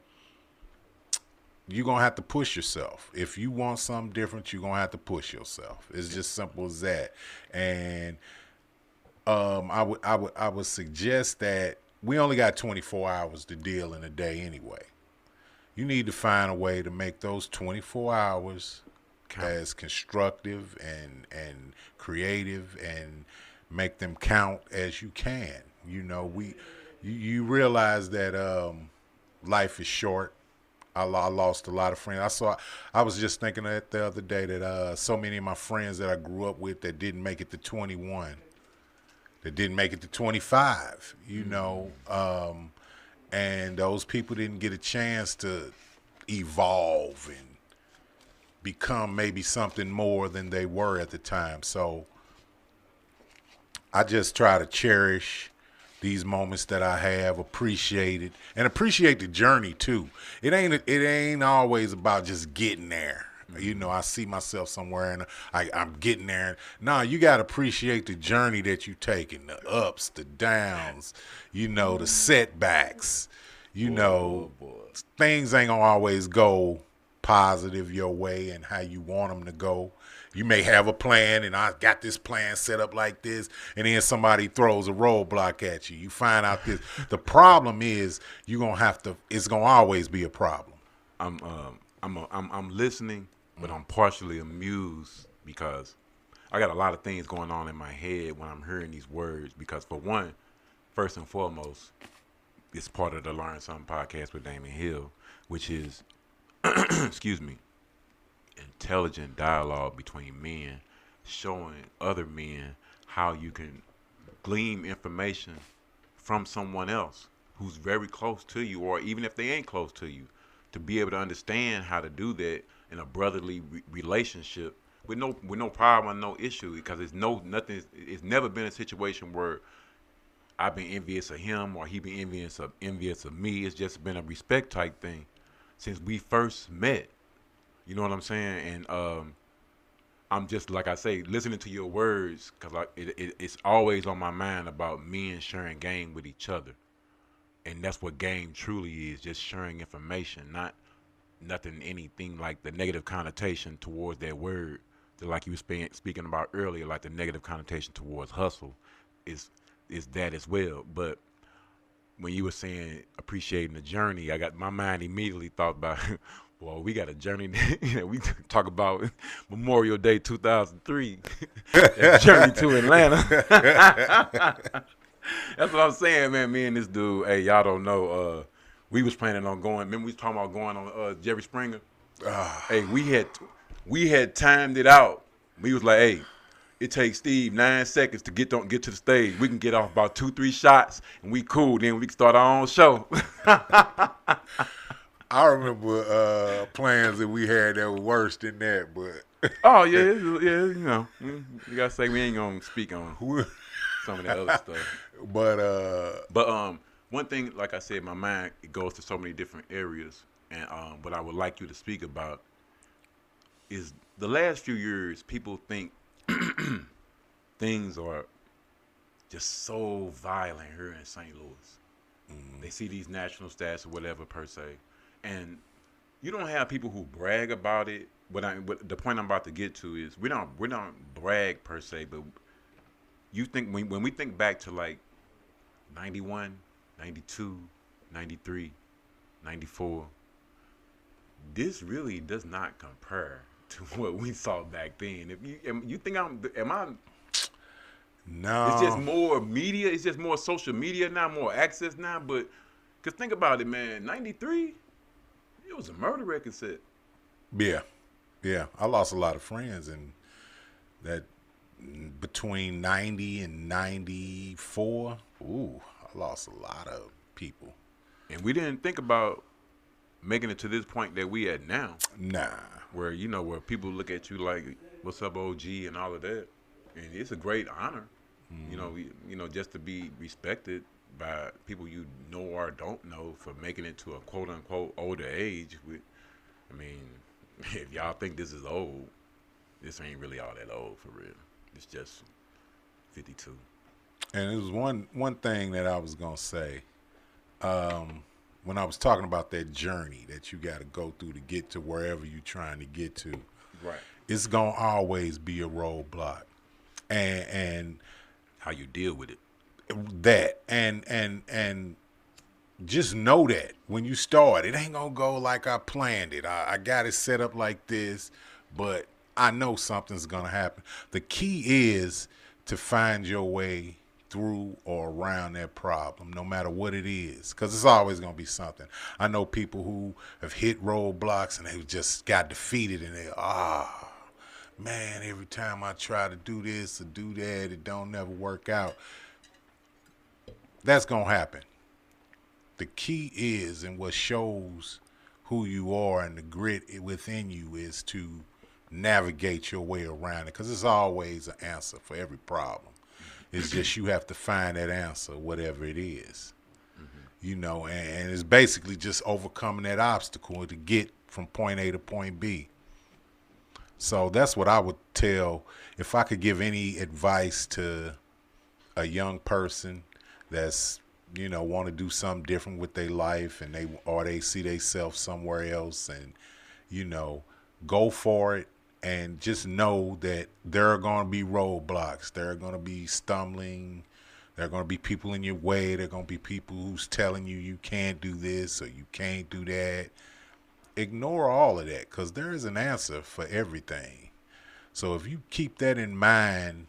you're gonna have to push yourself. If you want something different, you're gonna have to push yourself. It's just simple as that. And I would suggest that we only got 24 hours to deal in a day anyway. You need to find a way to make those 24 hours Count. as constructive and creative, and make them count as you can. You realize that life is short. I lost a lot of friends. I was just thinking that the other day that so many of my friends that I grew up with that didn't make it to 21, that didn't make it to 25, and those people didn't get a chance to evolve and become maybe something more than they were at the time. So I just try to cherish these moments that I have, appreciate it, and appreciate the journey too. It ain't always about just getting there. I see myself somewhere and I'm getting there. No, you got to appreciate the journey that you taking, the ups, the downs, the setbacks. Things ain't gonna always go positive your way and how you want them to go. You may have a plan, and I got this plan set up like this, and then somebody throws a roadblock at you. You find out this. The problem is it's gonna always be a problem. I'm listening, but I'm partially amused because I got a lot of things going on in my head when I'm hearing these words. Because for one, first and foremost, it's part of the Learn Something podcast with Damon Hill, which is, excuse me, intelligent dialogue between men, showing other men how you can glean information from someone else who's very close to you, or even if they ain't close to you, to be able to understand how to do that in a brotherly relationship with no problem and no issue, because it's never been a situation where I've been envious of him or he been envious of me. It's just been a respect type thing since we first met. You know what I'm saying? And I'm just, like I say, listening to your words, because it's always on my mind about men sharing game with each other. And that's what game truly is, just sharing information, not anything like the negative connotation towards that word. Like you were speaking about earlier, like the negative connotation towards hustle is that as well. But when you were saying appreciating the journey, I got my mind immediately thought about, well, we got a journey. We talk about Memorial Day 2003, that journey to Atlanta. That's what I'm saying, man. Me and this dude, hey, y'all don't know. We was planning on going. Remember we was talking about going on Jerry Springer. Hey, we had timed it out. We was like, hey, it takes Steve 9 seconds to get to the stage. We can get off about 2-3 shots, and we cool. Then we can start our own show. I remember plans that we had that were worse than that, but oh yeah, you gotta say we ain't gonna speak on some of that other stuff. But one thing, like I said, my mind, it goes to so many different areas, and what I would like you to speak about is the last few years. People think things are just so violent here in St. Louis. Mm-hmm. They see these national stats or whatever per se, and you don't have people who brag about it. What the point I'm about to get to is we don't brag per se, but you think when we think back to like 91, 92, 93, 94, this really does not compare to what we saw back then. If you think am I? No. It's just more media. It's just more social media now, more access now. But because think about it, man. 93, it was a murder record set. Yeah. I lost a lot of friends, and that between 90 and 94, I lost a lot of people. And we didn't think about making it to this point that we at now. Nah. Where where people look at you like, "What's up, OG?" and all of that. And it's a great honor, just to be respected by people you know or don't know for making it to a quote unquote older age. If y'all think this is old, this ain't really all that old for real. It's just 52. And it was one thing that I was gonna say. When I was talking about that journey that you got to go through to get to wherever you're trying to get to, right? It's gonna always be a roadblock, and how you deal with it. That and just know that when you start, it ain't gonna go like I planned it. I got it set up like this, but I know something's gonna happen. The key is to find your way through or around that problem, no matter what it is, because it's always going to be something. I know people who have hit roadblocks and they just got defeated, and they, man, every time I try to do this or do that, it don't never work out. That's going to happen. The key is, and what shows who you are and the grit within you, is to navigate your way around it, because there's always an answer for every problem. It's just you have to find that answer, whatever it is. You know, and it's basically just overcoming that obstacle to get from point A to point B. So that's what I would tell, if I could give any advice to a young person that's, you know, want to do something different with their life, and they see themselves somewhere else, and, you know, go for it. And just know that there are going to be roadblocks. There are going to be stumbling. There are going to be people in your way. There are going to be people who's telling you you can't do this or you can't do that. Ignore all of that, because there is an answer for everything. So if you keep that in mind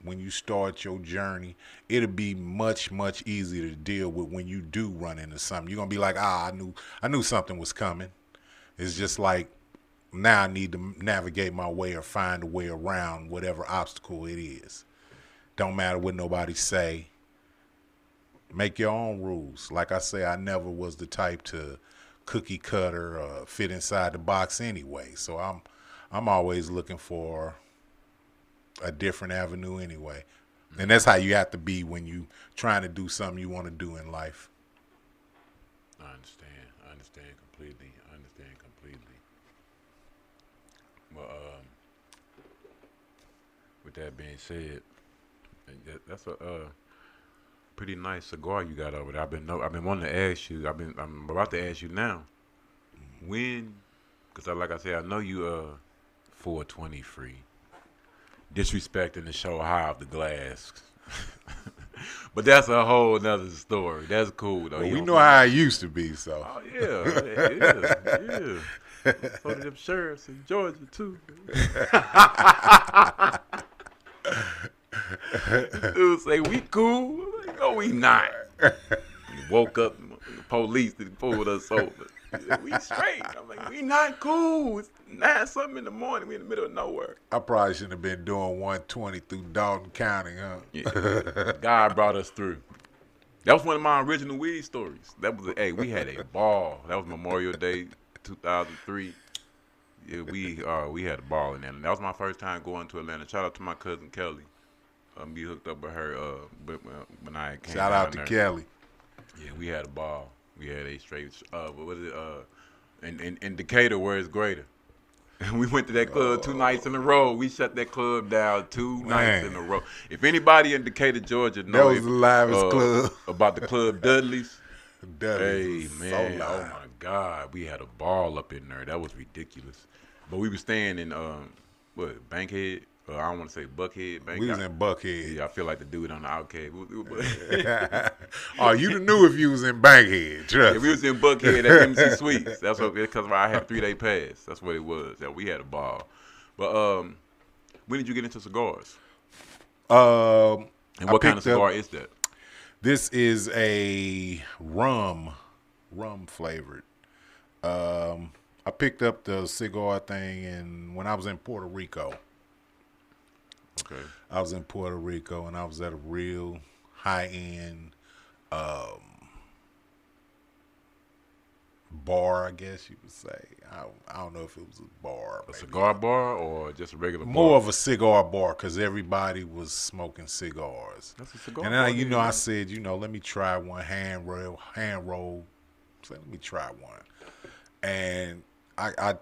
when you start your journey, it'll be much, much easier to deal with when you do run into something. You're going to be like, I knew something was coming. It's just like, now I need to navigate my way or find a way around whatever obstacle it is. Don't matter what nobody say. Make your own rules. Like I say, I never was the type to cookie cutter or fit inside the box anyway. So I'm always looking for a different avenue anyway. And that's how you have to be when you trying to do something you want to do in life. I understand completely. Well, with that being said, that's a pretty nice cigar you got over there. I've been wanting to ask you. I'm about to ask you now. When, because like I said, I know you 420 free, disrespecting the show high off the glass. But that's a whole nother story. That's cool though. Well, we know how it used to be, so. Oh yeah. So did them sheriffs in Georgia too. Dude say we cool. Like, no, we not. We woke up, the police pulled us over. We straight. I'm like, we not cool. It's 9-something in the morning. We in the middle of nowhere. I probably shouldn't have been doing 120 through Dalton County, huh? Yeah. God brought us through. That was one of my original weed stories. We had a ball. That was Memorial Day 2003. Yeah, we had a ball in Atlanta. That was my first time going to Atlanta. Shout out to my cousin Kelly. We hooked up with her when I came. Shout out to there. Kelly. Yeah, we had a ball. We had a straight. What is it? In Decatur, where it's greater. We went to that club 2 nights in a row. We shut that club down 2 nights in a row. If anybody in Decatur, Georgia, That knows was the livest club. about the club Dudley's. Dudley's Hey was man, so oh live. my God, we had a ball up in there. That was ridiculous. But we were staying in Bankhead. I don't want to say Buckhead. We was in Buckhead. Yeah, I feel like the dude on the Outcast. Oh, you'd knew if you was in Bankhead. Trust. Yeah, we was in Buckhead at MC Suites. That's what, because I had a 3-day pass. That's what it was. Yeah, we had a ball. But when did you get into cigars? And what kind of cigar is that? This is a rum flavored. I picked up the cigar thing when I was in Puerto Rico. Okay. I was in Puerto Rico, and I was at a real high-end bar, I guess you would say. I don't know if it was a bar. A cigar bar or just a regular bar? More of a cigar bar, because everybody was smoking cigars. That's a cigar and bar. then, I said, let me try one hand roll. So let me try one. And I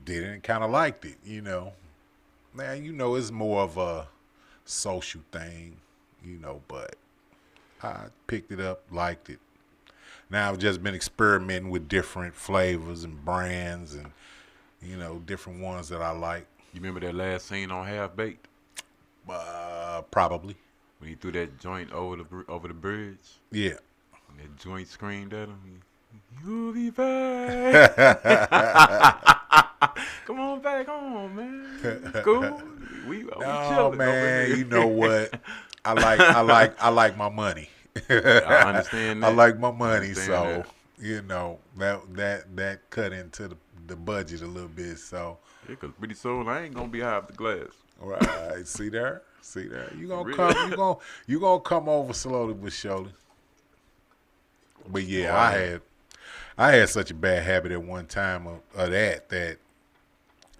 did it and kind of liked it, Man, it's more of a social thing, but I picked it up, liked it. Now I've just been experimenting with different flavors and brands and, different ones that I like. You remember that last scene on Half Baked? Probably. When he threw that joint over the bridge? Yeah. And that joint screamed at him. You'll be back. Come on back home, man. It's cool. We No, chilling man, over here. you know what? I like my money. I understand I that. like my I money, understand so that. that cut into the budget a little bit. So Yeah, 'cause pretty soon I ain't gonna be high off the glass. right, see there. You For gonna real. come. You gonna come over slowly but surely. But Oh, yeah, I I am. had I had such a bad habit at one time of that it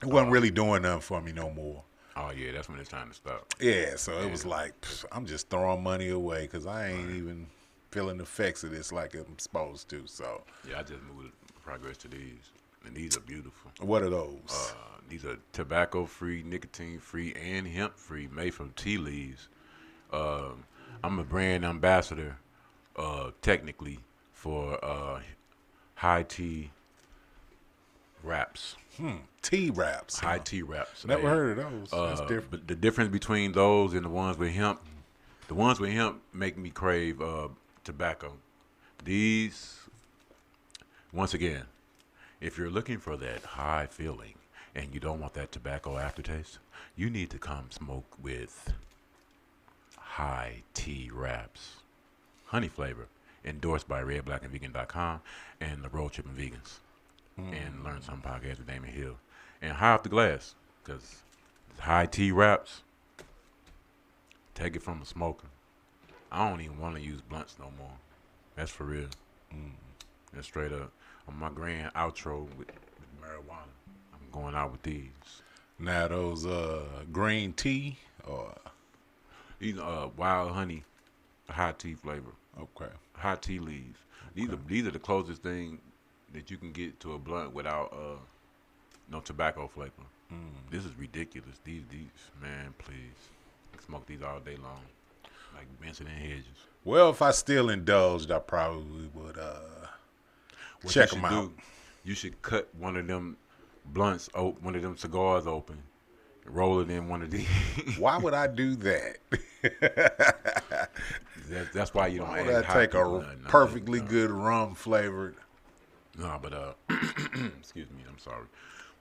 wasn't really doing nothing for me no more. Oh yeah, that's when it's time to stop. Yeah, so it Yeah. was like I'm just throwing money away because I ain't Right. even feeling the effects of this like I'm supposed to. So Yeah, I just moved progress to these, and these are beautiful. what are those? These are tobacco-free, nicotine-free, and hemp-free, made from tea leaves. Um, I'm a brand ambassador, technically, for high tea wraps. Tea wraps. High Huh? tea wraps. Never heard of those. That's different. But the difference between those and the ones with hemp, the ones with hemp make me crave tobacco. These, once again, if you're looking for that high feeling and you don't want that tobacco aftertaste, you need to come smoke with high tea wraps. Honey flavor, endorsed by redblackandvegan.com and the Road Tripping Vegans. And Learn Something podcast with Damon Hill. And high off the glass, because high tea wraps, take it from a smoker. I don't even want to use blunts no more. That's for real. That's straight up. On my grand outro with marijuana, I'm going out with these. Now those green tea or These wild honey, high tea flavor, okay. high tea leaves. These are the closest thing that you can get to a blunt without no tobacco flavor. This is ridiculous. These man, please, I can smoke these all day long, like Benson and Hedges. Well, if I still indulged, I probably would What check you them should out. do, you should cut one of them blunts, one of them cigars open, roll it in one of these. Why would I do that? That's why you don't Why add would I hot take people, a nothing. perfectly good rum flavored? No, but excuse me, I'm sorry.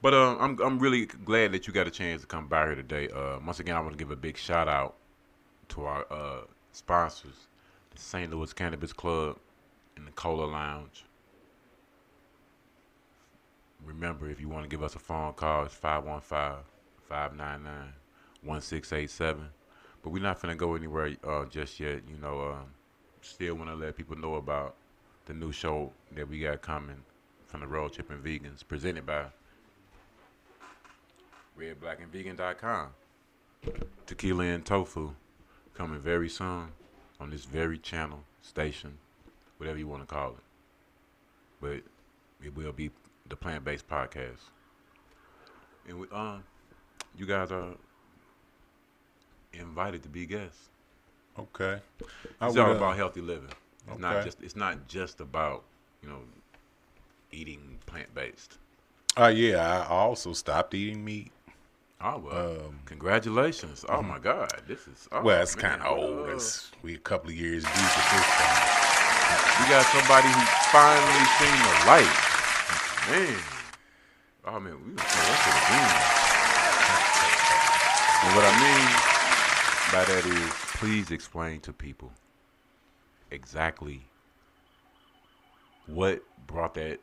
But I'm really glad that you got a chance to come by here today. Once again, I want to give a big shout out to our sponsors, the St. Louis Cannabis Club and the Cola Lounge. Remember, if you want to give us a phone call, it's 515-599-1687. But we're not finna go anywhere just yet. You know, still want to let people know about the new show that we got coming from the Road Tripping Vegans, presented by redblackandvegan.com. Tequila and Tofu, coming very soon on this very channel, station, whatever you want to call it. But it will be the plant-based podcast. And you guys are invited to be guests. Okay. It's all about healthy living. Okay. It's not just about, you know, eating plant-based. Yeah, I also stopped eating meat. Oh well, congratulations! Oh my God, this is Well, it's man, kind of what, old. We a couple of years deep at this point. we got somebody who finally seen the light. Man, oh man, we gonna say that shit again. And what I mean by that is, please explain to people exactly what brought that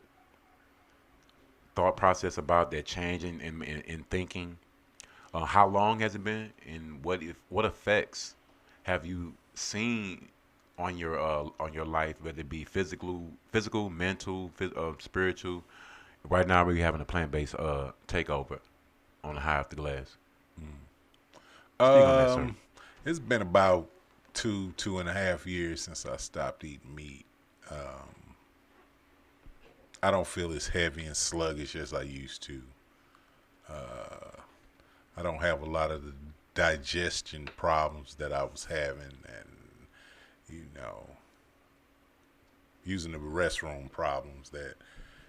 thought process about that change in thinking. How long has it been, and what effects have you seen on your life, whether it be physical, mental, spiritual? Right now, we're having a plant-based takeover on the High Off the Glass. Speak on that, sir. It's been about 2.5 years since I stopped eating meat. I don't feel as heavy and sluggish as I used to. I don't have a lot of the digestion problems that I was having, and using the restroom problems that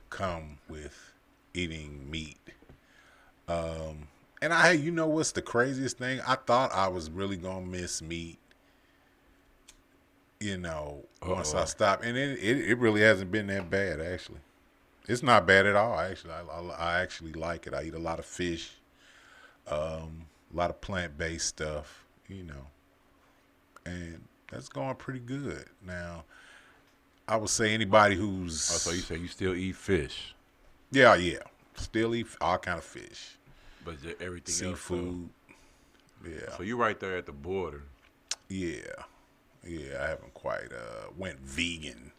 come with eating meat. And what's the craziest thing? I thought I was really gonna miss meat, once I stopped, and it really hasn't been that bad. Actually, it's not bad at all. Actually, I actually like it. I eat a lot of fish, a lot of plant-based stuff, and that's going pretty good. Now, I would say anybody who's Oh, so you say you still eat fish, yeah, still eat all kind of fish, but everything seafood. else. Yeah, So you right there at the border. yeah. I haven't quite went vegan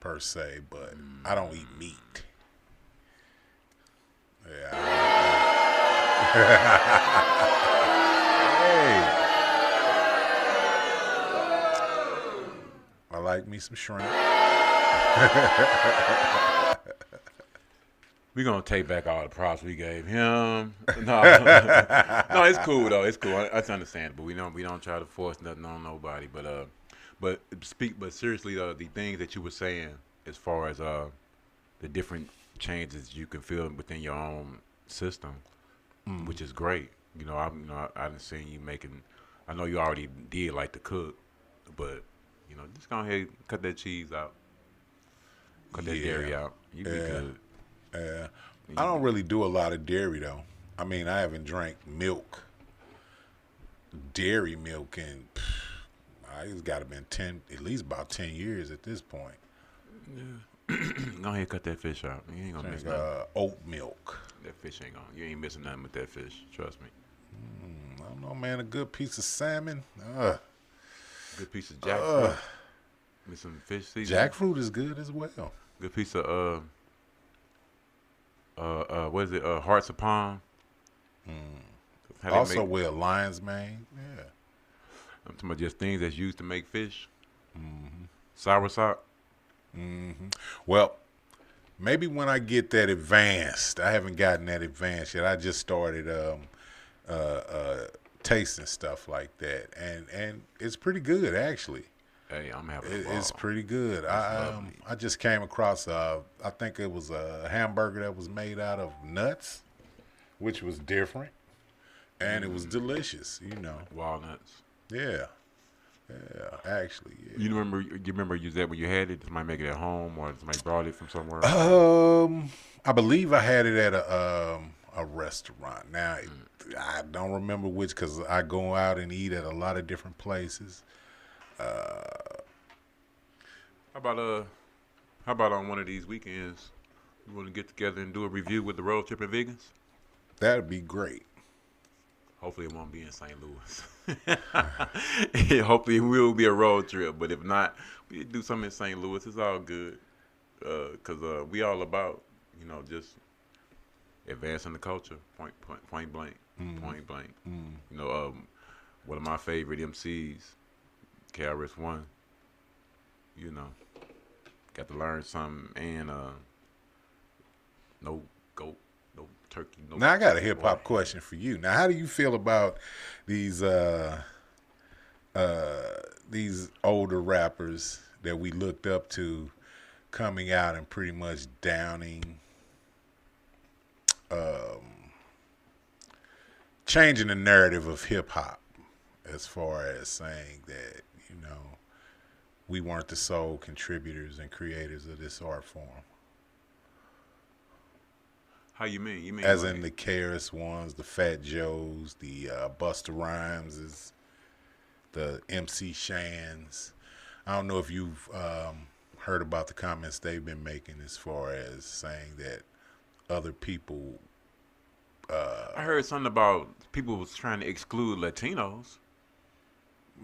per se, but I don't eat meat. Yeah. Hey, I like me some shrimp. We gonna take back all the props we gave him. No, no, it's cool though. It's cool. That's understandable. We don't try to force nothing on nobody. But seriously though, the things that you were saying as far as the different changes you can feel within your own system, which is great. I didn't see you making. I know you already did like to cook, but just go ahead and cut that cheese out, cut that dairy out. You be good. Yeah. I don't really do a lot of dairy though. I mean, I haven't drank dairy milk, in it's got to been at least about 10 years at this point. Yeah. Go ahead and cut that fish out. You ain't gonna miss Drink nothing. oat milk. That fish ain't gonna. You ain't missing nothing with that fish. Trust me. I don't know, man. A good piece of salmon. Good piece of jackfruit. With some fish seasoning. Jackfruit is good as well. Good piece of what is it? Hearts of palm. How they Also make- with lion's mane. Yeah. I'm talking about just things that's used to make fish. Soursop. Well, maybe when I get that advanced, I haven't gotten that advanced yet. I just started tasting stuff like that, and it's pretty good actually. Hey, I'm having a ball. It's pretty good. lovely. I just came across I think it was a hamburger that was made out of nuts, which was different, and it was delicious. Walnuts. Yeah, actually, yeah. You remember you said when you had it, somebody make it at home or somebody brought it from somewhere? I believe I had it at a restaurant. Now I don't remember which because I go out and eat at a lot of different places. How about on one of these weekends, you want to get together and do a review with the Road Tripping Vegans? That'd be great. Hopefully it won't be in St. Louis. Hopefully it will be a road trip, but if not, we do something in St. Louis. It's all good, cause we all about just advancing the culture. Point blank. Point blank. One of my favorite MCs, KRS-One. Got to learn something, and no goat, no turkey, no. Now I got a hip hop question for you. Now, how do you feel about these older rappers that we looked up to coming out and pretty much downing, changing the narrative of hip hop as far as saying that we weren't the sole contributors and creators of this art form? How you mean? You mean As like, in the KRS-Ones, the Fat Joes, the Busta Rhymeses, the MC Shans. I don't know if you've heard about the comments they've been making as far as saying that other people. I heard something about people was trying to exclude Latinos.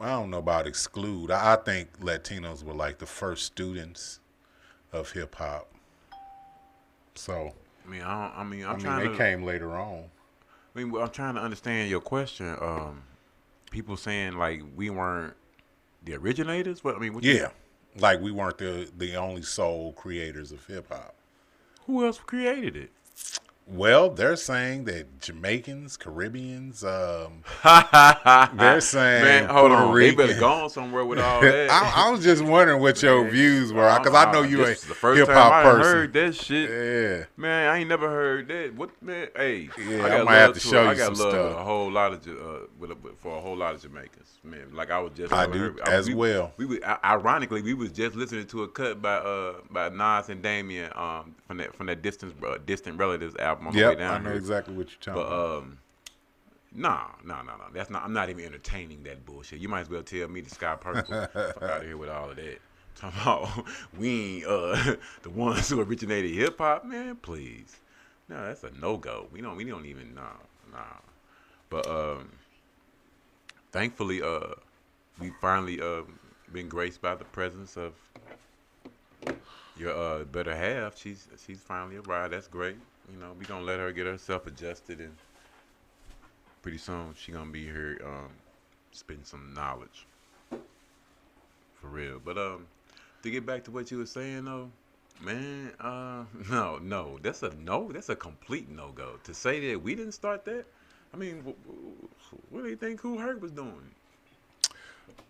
I don't know about exclude. I think Latinos were like the first students of hip hop. So. I'm They trying to. came later on. I'm trying to understand your question. People saying like we weren't the originators. What Yeah, like we weren't the only sole creators of hip hop. Who else created it? Well, they're saying that Jamaicans, Caribbeans, they're saying Man, hold Puerto on. Rican. They better go on somewhere with all that. I was just wondering what your views were, because I know you a This is the first hip time hop I person. heard that shit. Yeah, Man, I ain't never heard that. What man? Hey, Yeah, I got I might have love to show you I got some love stuff. with a whole lot of for a whole lot of Jamaicans. Man, like I was just I never do heard, as we, well. We would ironically we was just listening to a cut by Nas and Damien from that distant relatives album on the way Yep, down I know here. exactly what you're talking But about. Nah. That's not. I'm not even entertaining that bullshit. You might as well tell me the Sky Purple. Fuck out of here with all of that. Talking about we ain't the ones who originated hip hop, man. Please, no, that's a no go. We don't even nah. But thankfully, we finally been graced by the presence of your better half. She's finally arrived. That's great. You know, we gonna let her get herself adjusted, and pretty soon she gonna be here spitting some knowledge for real. But to get back to what you were saying though, man, no, that's a no. That's a complete no go. To say that we didn't start that, I mean, what do you think Kool Herc was doing?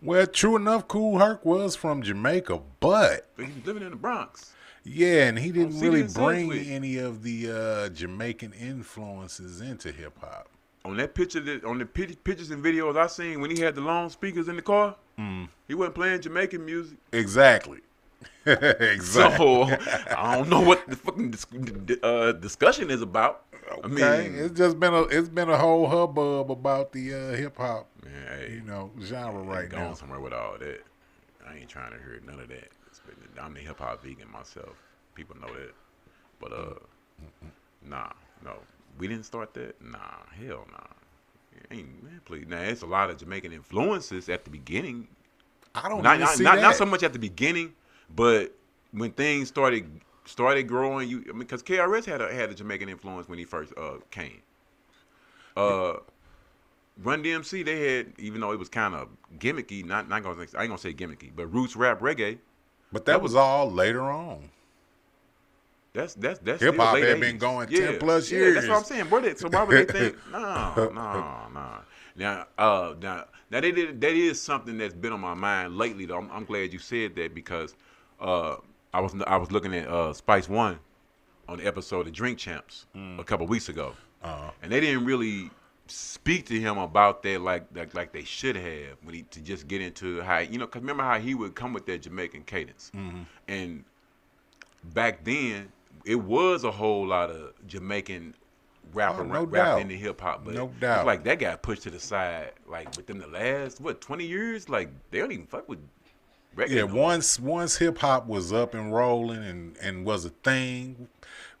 Well, true enough, Kool Herc was from Jamaica, but He was living in the Bronx. yeah, and he didn't CD really and bring Sedgwick. any of the Jamaican influences into hip hop. On that picture, on the pictures and videos I seen when he had the long speakers in the car, he wasn't playing Jamaican music. Exactly. Exactly. So I don't know what the fucking discussion is about. I Okay, mean, it's been a whole hubbub about the hip hop, man, hey, genre right going now. somewhere with all that. I ain't trying to hear none of that. I'm the hip hop vegan myself. People know that. But nah, no, we didn't start that. Nah, hell nah. Ain't man, please. Now it's a lot of Jamaican influences at the beginning. I don't Not even see not, that. not so much at the beginning, but when things started growing, because KRS had a Jamaican influence when he first came. Run DMC, they had, even though it was kind of gimmicky, I ain't gonna say gimmicky, but roots rap reggae. But that was all later on. That's Hip still hop late had 80s. been going 10 plus Yeah, years. that's what I'm saying, brother. So why would they think? No. Now, that is something that's been on my mind lately. Though I'm glad you said that, because I was looking at Spice One on the episode of Drink Champs a couple weeks ago, and they didn't really speak to him about that like they should have, to just get into how, because remember how he would come with that Jamaican cadence, and back then it was a whole lot of Jamaican rapper no rapping doubt. into hip hop, but No it's doubt. like that got pushed to the side like within the last 20 years. Like they don't even fuck with reggae. Yeah, no more. once hip hop was up and rolling and was a thing,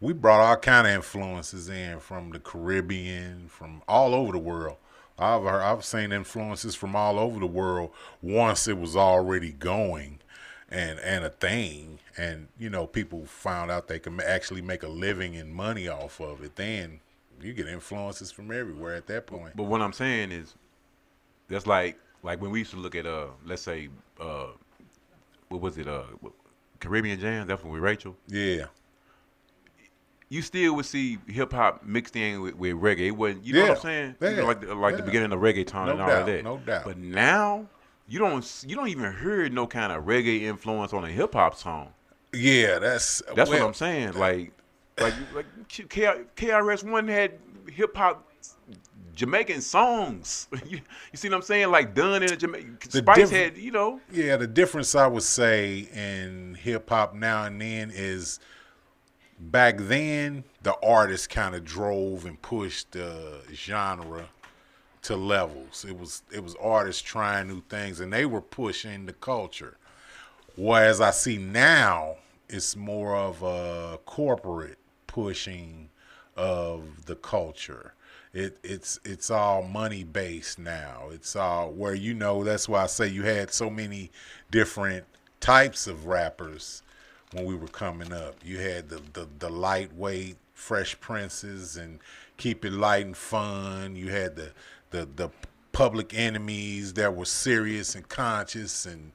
we brought all kind of influences in from the Caribbean, from all over the world. I've seen influences from all over the world once it was already going and a thing, and people found out they could actually make a living and money off of it. Then you get influences from everywhere at that point. But what I'm saying is, that's like when we used to look at let's say what was it, Caribbean Jam? That's when we Rachel. Yeah. You still would see hip hop mixed in with reggae. It wasn't, you know what I'm saying? Yeah, Even like the beginning of reggaeton and all of that. No doubt. But now you don't even hear no kind of reggae influence on a hip hop song. Yeah, that's what I'm saying. Like KRS One had hip hop Jamaican songs. you see what I'm saying? Like done in a Jamaican. Spice had, Yeah, the difference I would say in hip hop now and then is, back then the artists kind of drove and pushed the genre to levels. It was artists trying new things, and they were pushing the culture. Whereas I see now, it's more of a corporate pushing of the culture. It's all money based now. It's all where, that's why I say you had so many different types of rappers when we were coming up. You had the lightweight Fresh Princes and Keep It Light and Fun. You had the Public Enemies that were serious and conscious, and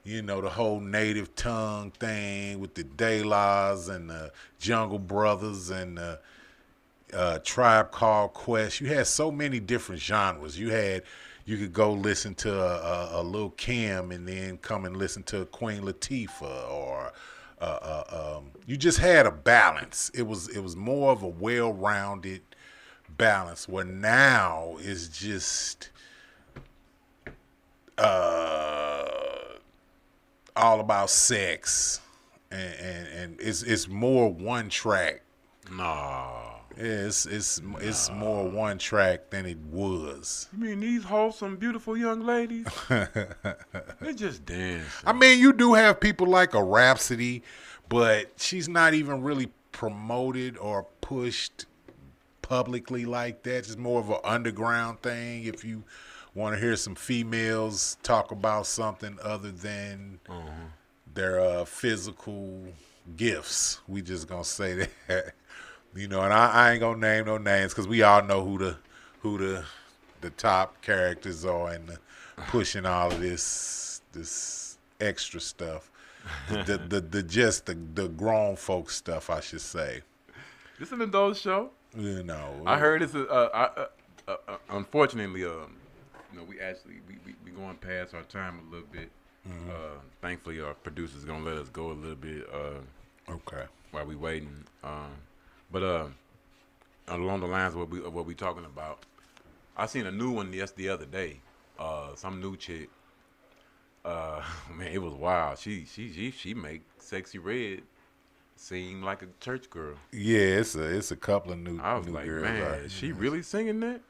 the whole native tongue thing with the De La's and the Jungle Brothers and the Tribe Called Quest. You had so many different genres. You could go listen to a Lil' Kim and then come and listen to Queen Latifah, or you just had a balance. It was more of a well-rounded balance, where now it's just all about sex, and it's more one track. Nah. Yeah, it's more one track than it was. You mean these wholesome, beautiful young ladies? They're just I dancing. mean, you do have people like a Rhapsody, but she's not even really promoted or pushed publicly like that. It's more of an underground thing. If you want to hear some females talk about something other than their physical gifts, we just gonna say that. And I ain't gonna name no names because we all know who the top characters are and pushing all of this extra stuff. The grown folk stuff, I should say. This an adult show. I heard it's unfortunately, we going past our time a little bit. Thankfully, our producer's gonna let us go a little bit. Okay. While we waiting. But along the lines of what we talking about, I seen a new one the other day. Some new chick. Man, it was wild. She make Sexy Red seem like a church girl. Yeah, it's a couple of new. I was new like, girls man, out is here. she really singing that?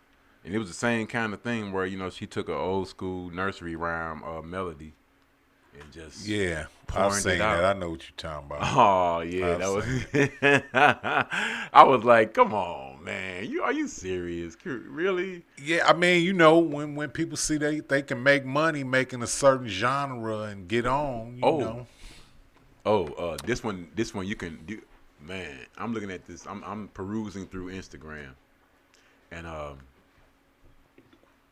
And it was the same kind of thing where she took an old school nursery rhyme melody and just Yeah, I've pouring seen it out. that. I know what you're talking about. Oh yeah, that was. I was like, "Come on, man! Are you serious? Really?" Yeah, I mean, when people see they can make money making a certain genre and get on, you know. Oh, this one you can do. Man, I'm looking at this. I'm perusing through Instagram, and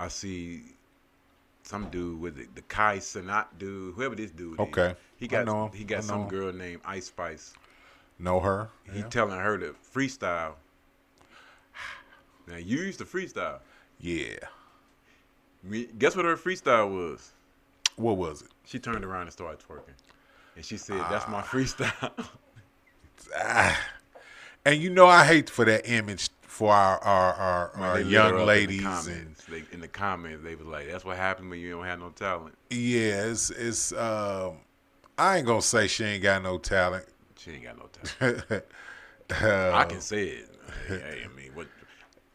I see some dude with the Kai Sanat dude, whoever this dude Okay. is. He I know him. he got I know some him. girl named Ice Spice. Know her? He Yeah. telling her to freestyle. Now you used to freestyle. Yeah. Guess what her freestyle was? What was it? She turned around and started twerking, and she said, "That's my freestyle." And I hate for that image for our Man, they lit her young up ladies. In the comments. In the comments, they was like, "That's what happened when you don't have no talent." Yeah, it's I ain't gonna say she ain't got no talent. She ain't got no talent. I can say it. Hey, I mean, what?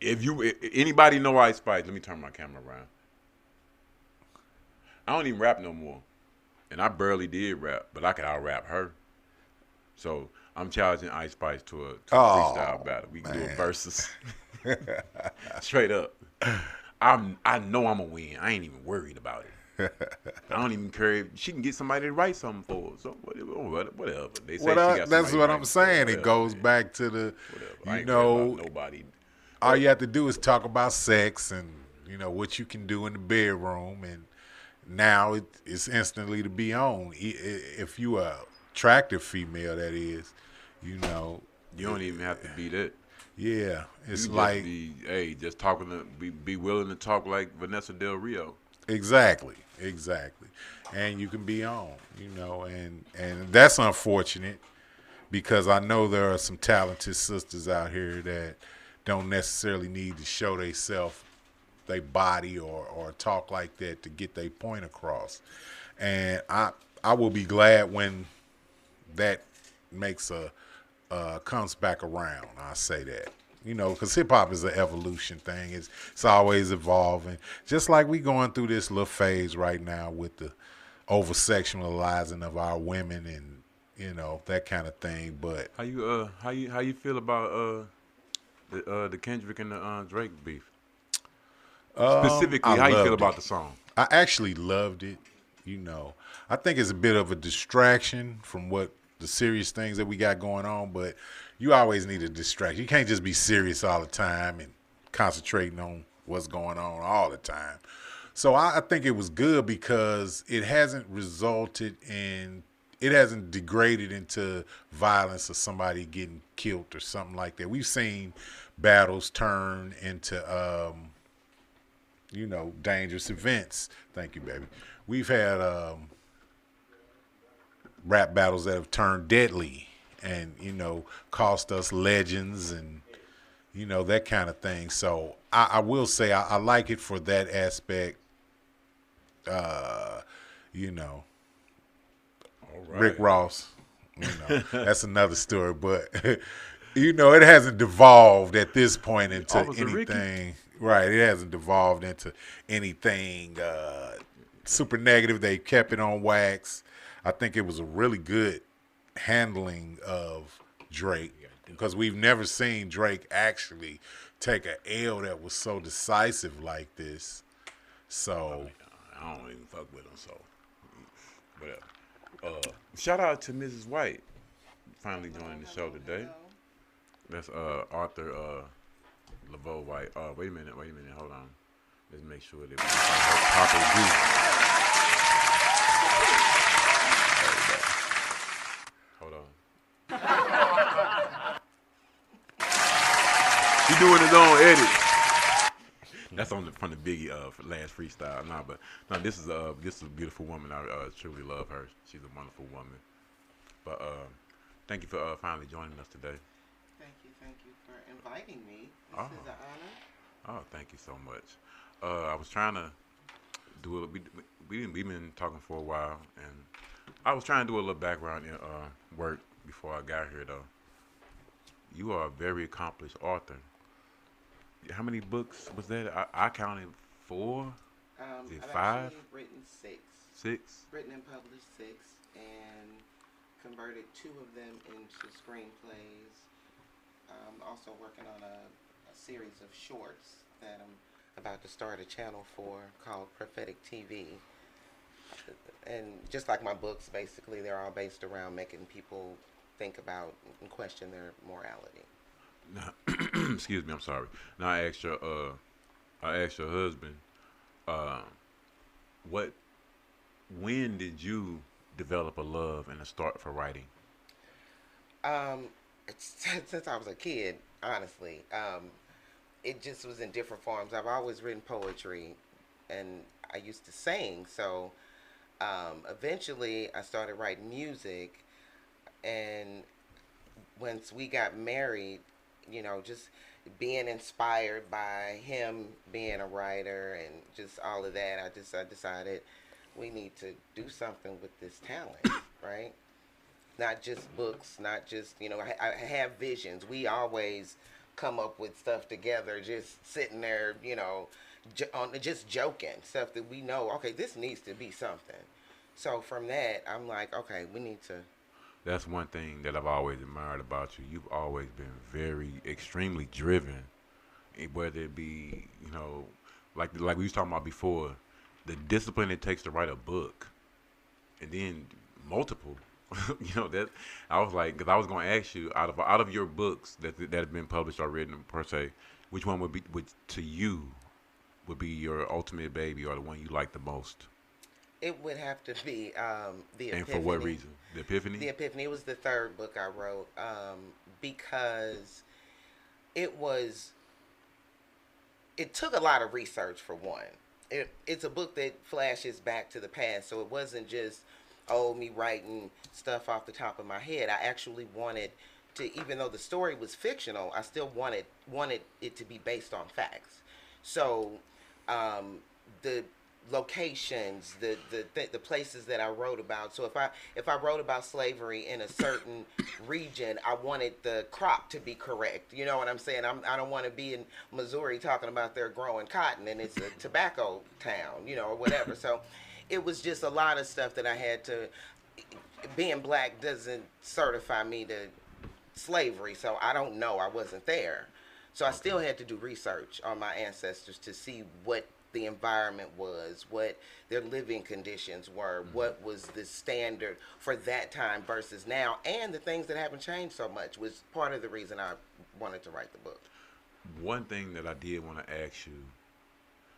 If anybody know Ice Spice, let me turn my camera around. I don't even rap no more, and I barely did rap, but I could out rap her. So I'm challenging Ice Spice to a freestyle battle. We can do a versus. Straight up. I know I'm gonna win. I ain't even worried about it. I don't even care if she can get somebody to write something for her. So whatever. They say she got that's somebody what to I'm write saying. for her. It goes back to the, Whatever. I ain't worried about nobody. all you have to do is talk about sex and what you can do in the bedroom, and now it's instantly to be on. If you a attractive female, that is, You don't even have to be that. yeah, it's You like just talking to be willing to talk like Vanessa Del Rio. exactly, and you can be on, and that's unfortunate because I know there are some talented sisters out here that don't necessarily need to show they body or talk like that to get their point across. And I will be glad when that makes comes back around. I say that. Because hip hop is an evolution thing. It's always evolving. Just like we going through this little phase right now with the over sexualizing of our women and that kind of thing. But How you feel about the Kendrick and the Drake beef? Specifically, I how you feel loved about it. the song? I actually loved it. I think it's a bit of a distraction from what the serious things that we got going on, but you always need a distraction. You can't just be serious all the time and concentrating on what's going on all the time. So I think it was good because it hasn't degraded into violence or somebody getting killed or something like that. We've seen battles turn into dangerous events. Thank you, baby. We've had rap battles that have turned deadly and, cost us legends and, that kind of thing. So I will say I like it for that aspect. All right. Rick Ross, that's another story. But It hasn't devolved at this point into Officer Ricky. anything. Right, it hasn't devolved into anything super negative. They kept it on wax. I think it was a really good handling of Drake because we've never seen Drake actually take an L that was so decisive like this. So, I don't even fuck with him, so whatever. Shout out to Mrs. White finally joining the show today. That's Arthur Laveau White. Wait a minute, hold on. Let's make sure that we properly do. Hold on. He doing his own edit. That's from the Biggie last freestyle. But this is a beautiful woman. I truly love her. She's a wonderful woman. But thank you for finally joining us today. Thank you for inviting me. This is an honor. Oh, thank you so much. I was trying to do it. We've been talking for a while, and I was trying to do a little background in work before I got here. Though you are a very accomplished author. How many books was that? I counted 4. Is it I've 5? actually written 6. 6? Written and published 6, and converted 2 of them into screenplays. I'm also working on a series of shorts that I'm about to start a channel for called Prophetic TV. And just like my books, basically, they're all based around making people think about and question their morality. Now, excuse me. I'm sorry. Now I asked your husband, when did you develop a love and a start for writing? Since I was a kid, honestly. It just was in different forms. I've always written poetry, and I used to sing. So eventually, I started writing music, and once we got married, just being inspired by him being a writer and just all of that, I decided we need to do something with this talent, right? Not just books, not just, I have visions. We always come up with stuff together, just sitting there, just joking, stuff that we know, okay, this needs to be something. So from that, I'm like, okay, we need to. That's one thing that I've always admired about you. You've always been extremely driven, whether it be, like we was talking about before, the discipline it takes to write a book, and then multiple. That I was like, because I was going to ask you out of your books that have been published or written per se, which one would be your ultimate baby or the one you like the most? It would have to be the Epiphany. And for what reason? The Epiphany? The Epiphany. It was the 3rd book I wrote because it took a lot of research for one. It's a book that flashes back to the past, so it wasn't just, me writing stuff off the top of my head. I actually wanted to, even though the story was fictional, I still wanted it to be based on facts. So the locations, the places that I wrote about. So if I wrote about slavery in a certain region, I wanted the crop to be correct. You know what I'm saying? I don't want to be in Missouri talking about they're growing cotton and it's a tobacco town, or whatever. So it was just a lot of stuff that I had to. Being black doesn't certify me to slavery, so I don't know. I wasn't there. So I still had to do research on my ancestors to see what the environment was, what their living conditions were, what was the standard for that time versus now, and the things that haven't changed so much was part of the reason I wanted to write the book. One thing that I did want to ask you,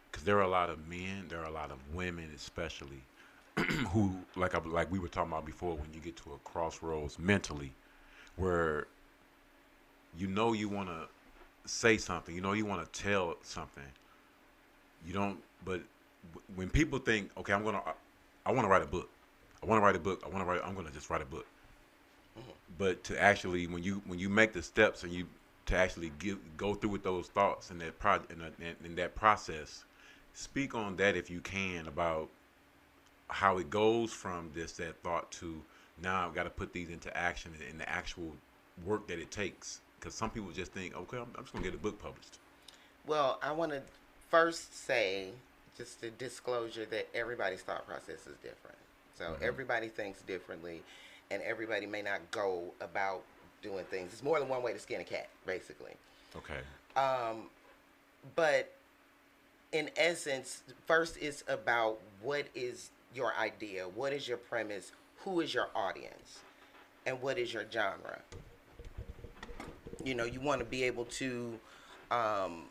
because there are a lot of men, there are a lot of women especially, who, like we were talking about before, when you get to a crossroads mentally, where you want to say something, you want to tell something, you don't, but when people think, okay, I want to write a book, I'm going to just write a book. Mm-hmm. But to actually, when you make the steps and you to actually go through with those thoughts and in that process, speak on that if you can, about how it goes from that thought to now I've got to put these into action and the actual work that it takes. Because some people just think, okay, I'm just gonna get a book published. Well, I want to first say, just a disclosure, that everybody's thought process is different. So everybody thinks differently, and everybody may not go about doing things. It's more than one way to skin a cat, basically. Okay. But in essence, first it's about what is your idea, what is your premise, who is your audience, and what is your genre. You want to be able to um,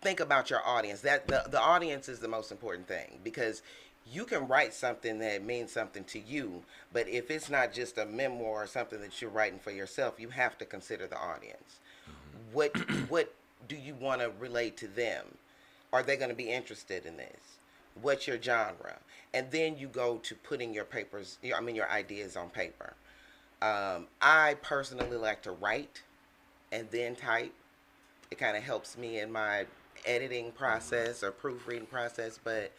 think about your audience. That the audience is the most important thing, because you can write something that means something to you, but if it's not just a memoir or something that you're writing for yourself, you have to consider the audience. What do you want to relate to them? Are they going to be interested in this? What's your genre? And then you go to putting your your ideas on paper. I personally like to write and then type. It kind of helps me in my editing process or proofreading process, but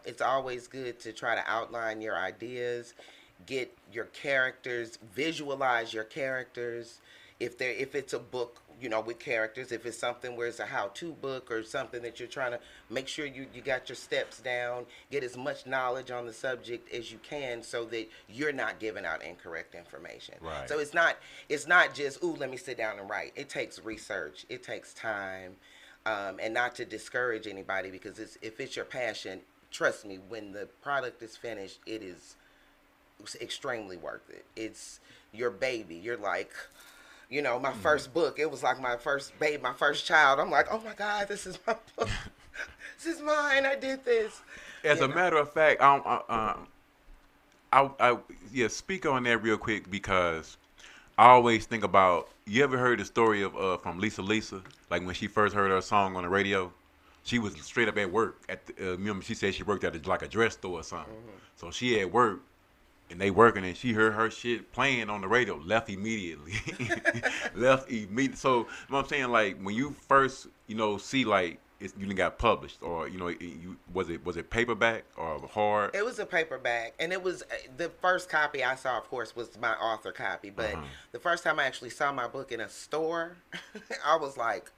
it's always good to try to outline your ideas, get your characters, visualize your characters. If it's a book, with characters, if it's something where it's a how-to book or something that you're trying to make sure you got your steps down, get as much knowledge on the subject as you can so that you're not giving out incorrect information. Right. So it's not just, ooh, let me sit down and write. It takes research. It takes time. And not to discourage anybody, because if it's your passion, trust me, when the product is finished, it is extremely worth it. It's your baby. You're like, my first book, it was like my first baby, my first child. I'm like, oh my God, this is my book. This is mine. I did this. As a matter of fact, yeah, speak on that real quick, because I always think about. You ever heard the story of from Lisa? Like when she first heard her song on the radio, she was straight up at work. Remember, she said she worked at like a dress store or something. So she at work, and they working, and she heard her shit playing on the radio. Left immediately. Left immediately. So what I'm saying, like when you first, see like you done got published, or was it paperback or hard? It was a paperback, and it was the first copy I saw, of course, was my author copy. But the first time I actually saw my book in a store, I was like,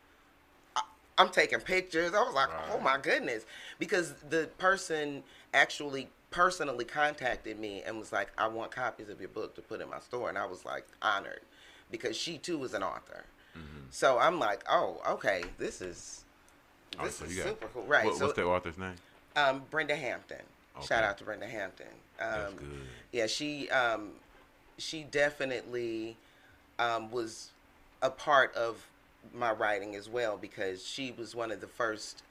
I'm taking pictures. I was like, oh my goodness, because the person actually personally contacted me and was like, I want copies of your book to put in my store, and I was like honored, because she too was an author. So I'm like, oh, okay, this is super cool, right? What's the author's name? Brenda Hampton. Okay. Shout out to Brenda Hampton. That's good. Yeah, she definitely was a part of my writing as well, because she was one of the first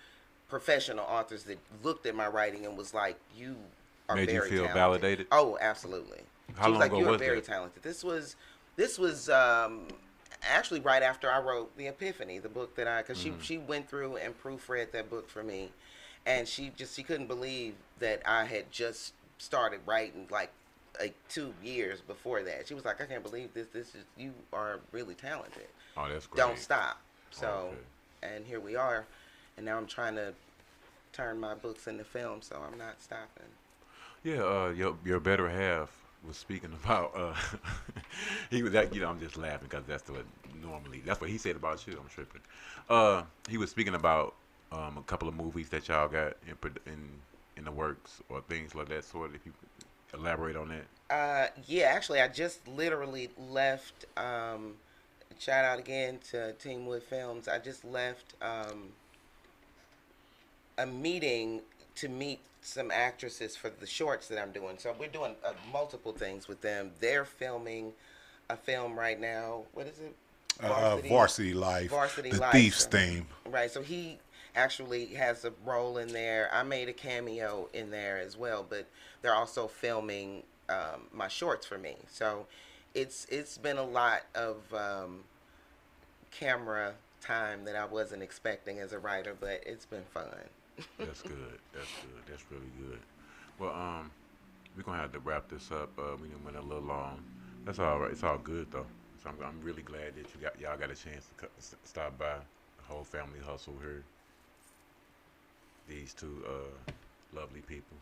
professional authors that looked at my writing and was like, you are Made very you feel talented. Validated? Oh, absolutely. How long ago you are was very that? talented. This was actually right after I wrote The Epiphany, the book that because she went through and proofread that book for me, and she couldn't believe that I had just started writing like 2 years before that. She was like, I can't believe this. You are really talented. Oh, that's great. Don't stop. So, and here we are, and now I'm trying to turn my books into film, so I'm not stopping. Yeah, your better half was speaking about. He was that. I'm just laughing because that's what he said about you. I'm tripping. He was speaking about a couple of movies that y'all got in the works, or things like that sort. If you could elaborate on that. Yeah, actually, I just literally left. Shout out again to Teamwood Films. I just left a meeting to meet some actresses for the shorts that I'm doing. So we're doing multiple things with them. They're filming a film right now. What is it? Varsity Life. Varsity the Life. Thief's theme. Right. So he actually has a role in there. I made a cameo in there as well, but they're also filming my shorts for me. So it's been a lot of camera time that I wasn't expecting as a writer, but it's been fun. That's good. That's really good. Well, we're gonna have to wrap this up. We went a little long. That's all right. It's all good though. So I'm really glad that y'all got a chance to stop by. The whole family hustle here. These two lovely people.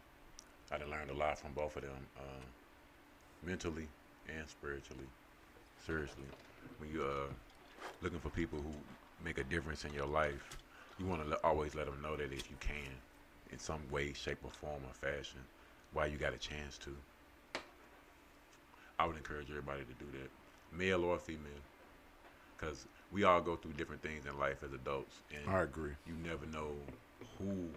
I done learned a lot from both of them, mentally and spiritually. Seriously, when you looking for people who make a difference in your life, you want to always let them know that if you can, in some way, shape, or form or fashion, while you got a chance to. I would encourage everybody to do that, male or female, because we all go through different things in life as adults, and I agree. you never know who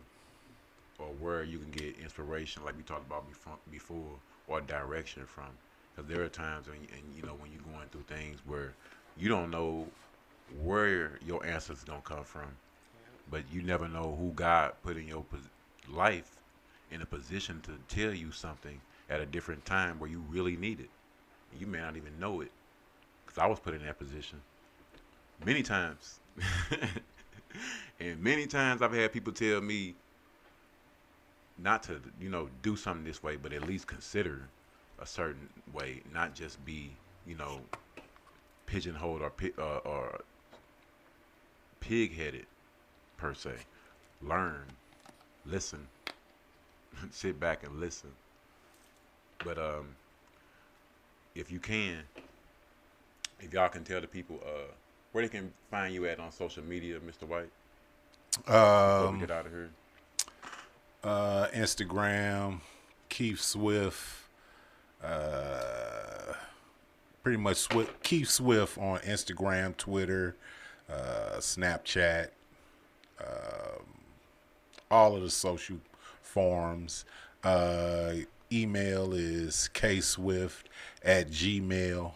or where you can get inspiration, like we talked about before, or direction from. Because there are times when, when you're going through things where you don't know where your answers gonna come from, but you never know who God put in your life in a position to tell you something at a different time where you really need it. You may not even know it, because I was put in that position many times. And many times I've had people tell me not to, do something this way, but at least consider a certain way, not just be, pigeonholed or pig-headed per se. Learn, listen, sit back and listen. But if you can, if y'all can tell the people where they can find you at on social media, Mr. White, before we get out of here. Instagram, Keith Swift. Pretty much Keith Swift on Instagram, Twitter, Snapchat, all of the social forums. Email is kswift@gmail,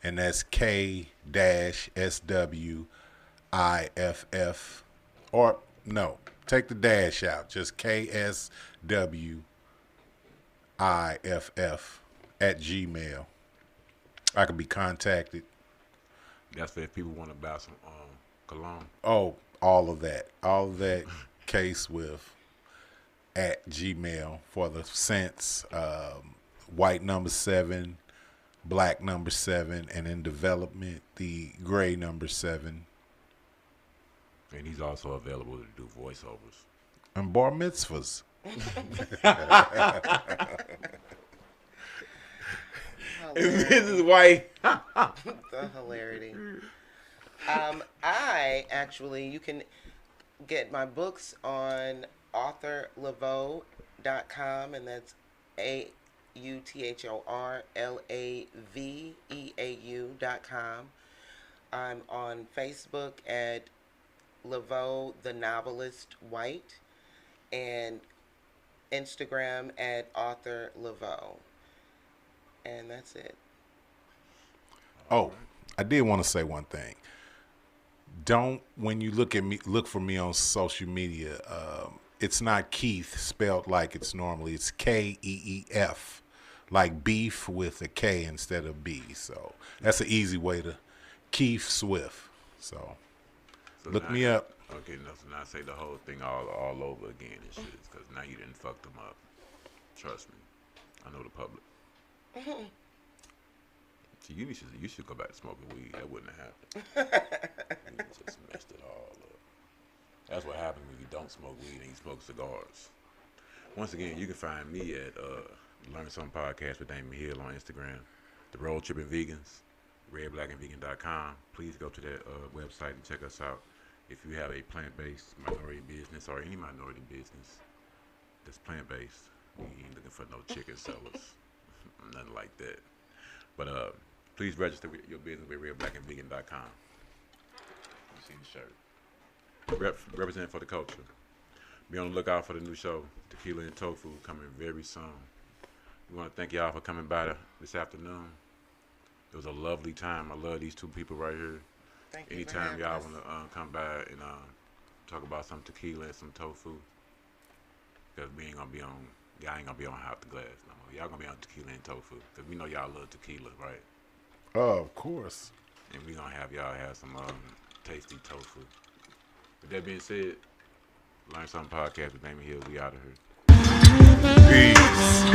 and that's K-SWIFF, or no, take the dash out, just KSWIFF@gmail. I can be contacted. That's for if people want to buy some cologne. Oh, all of that. kswift@gmail for the scents. White number 7, black number 7, and in development, the gray number 7. And he's also available to do voiceovers. And bar mitzvahs. Mrs. White. The hilarity. You can get my books on authorlaveau.com, and that's AUTHORLAVEAU.com. I'm on Facebook at Laveau the Novelist White, and Instagram at Author Laveau. And that's it. Oh, I did want to say one thing. Don't, when you look for me on social media, it's not Keith spelled like it's normally. It's KEEF, like beef with a K instead of B. So that's an easy way to Keith Swift. So look me up. Okay, so now say the whole thing all over again and shit, because now you didn't fuck them up. Trust me, I know the public. See, you should go back to smoking weed. That wouldn't have happened. You just messed it all up. That's what happens when you don't smoke weed and you smoke cigars. Once again, you can find me at Learn Something Podcast with Damon Hill on Instagram, The Road Tripping Vegans, redblackandvegan.com. Please go to that website and check us out. If you have a plant-based minority business or any minority business that's plant-based, we ain't looking for no chicken sellers, nothing like that. But please register your business with redblackandvegan.com. You see the shirt. Represent for the culture. Be on the lookout for the new show, Tequila and Tofu, coming very soon. We want to thank y'all for coming by this afternoon. It was a lovely time. I love these two people right here. Thank you. Anytime y'all want to come by and talk about some tequila and some tofu, because we ain't gonna be on, y'all ain't gonna be on Hot the Glass no more. Y'all gonna be on tequila and tofu, because we know y'all love tequila, right? Oh, of course. And we gonna have y'all have some tasty tofu. With that being said, Learn Something Podcast with Damon Hill. We out of here. Peace.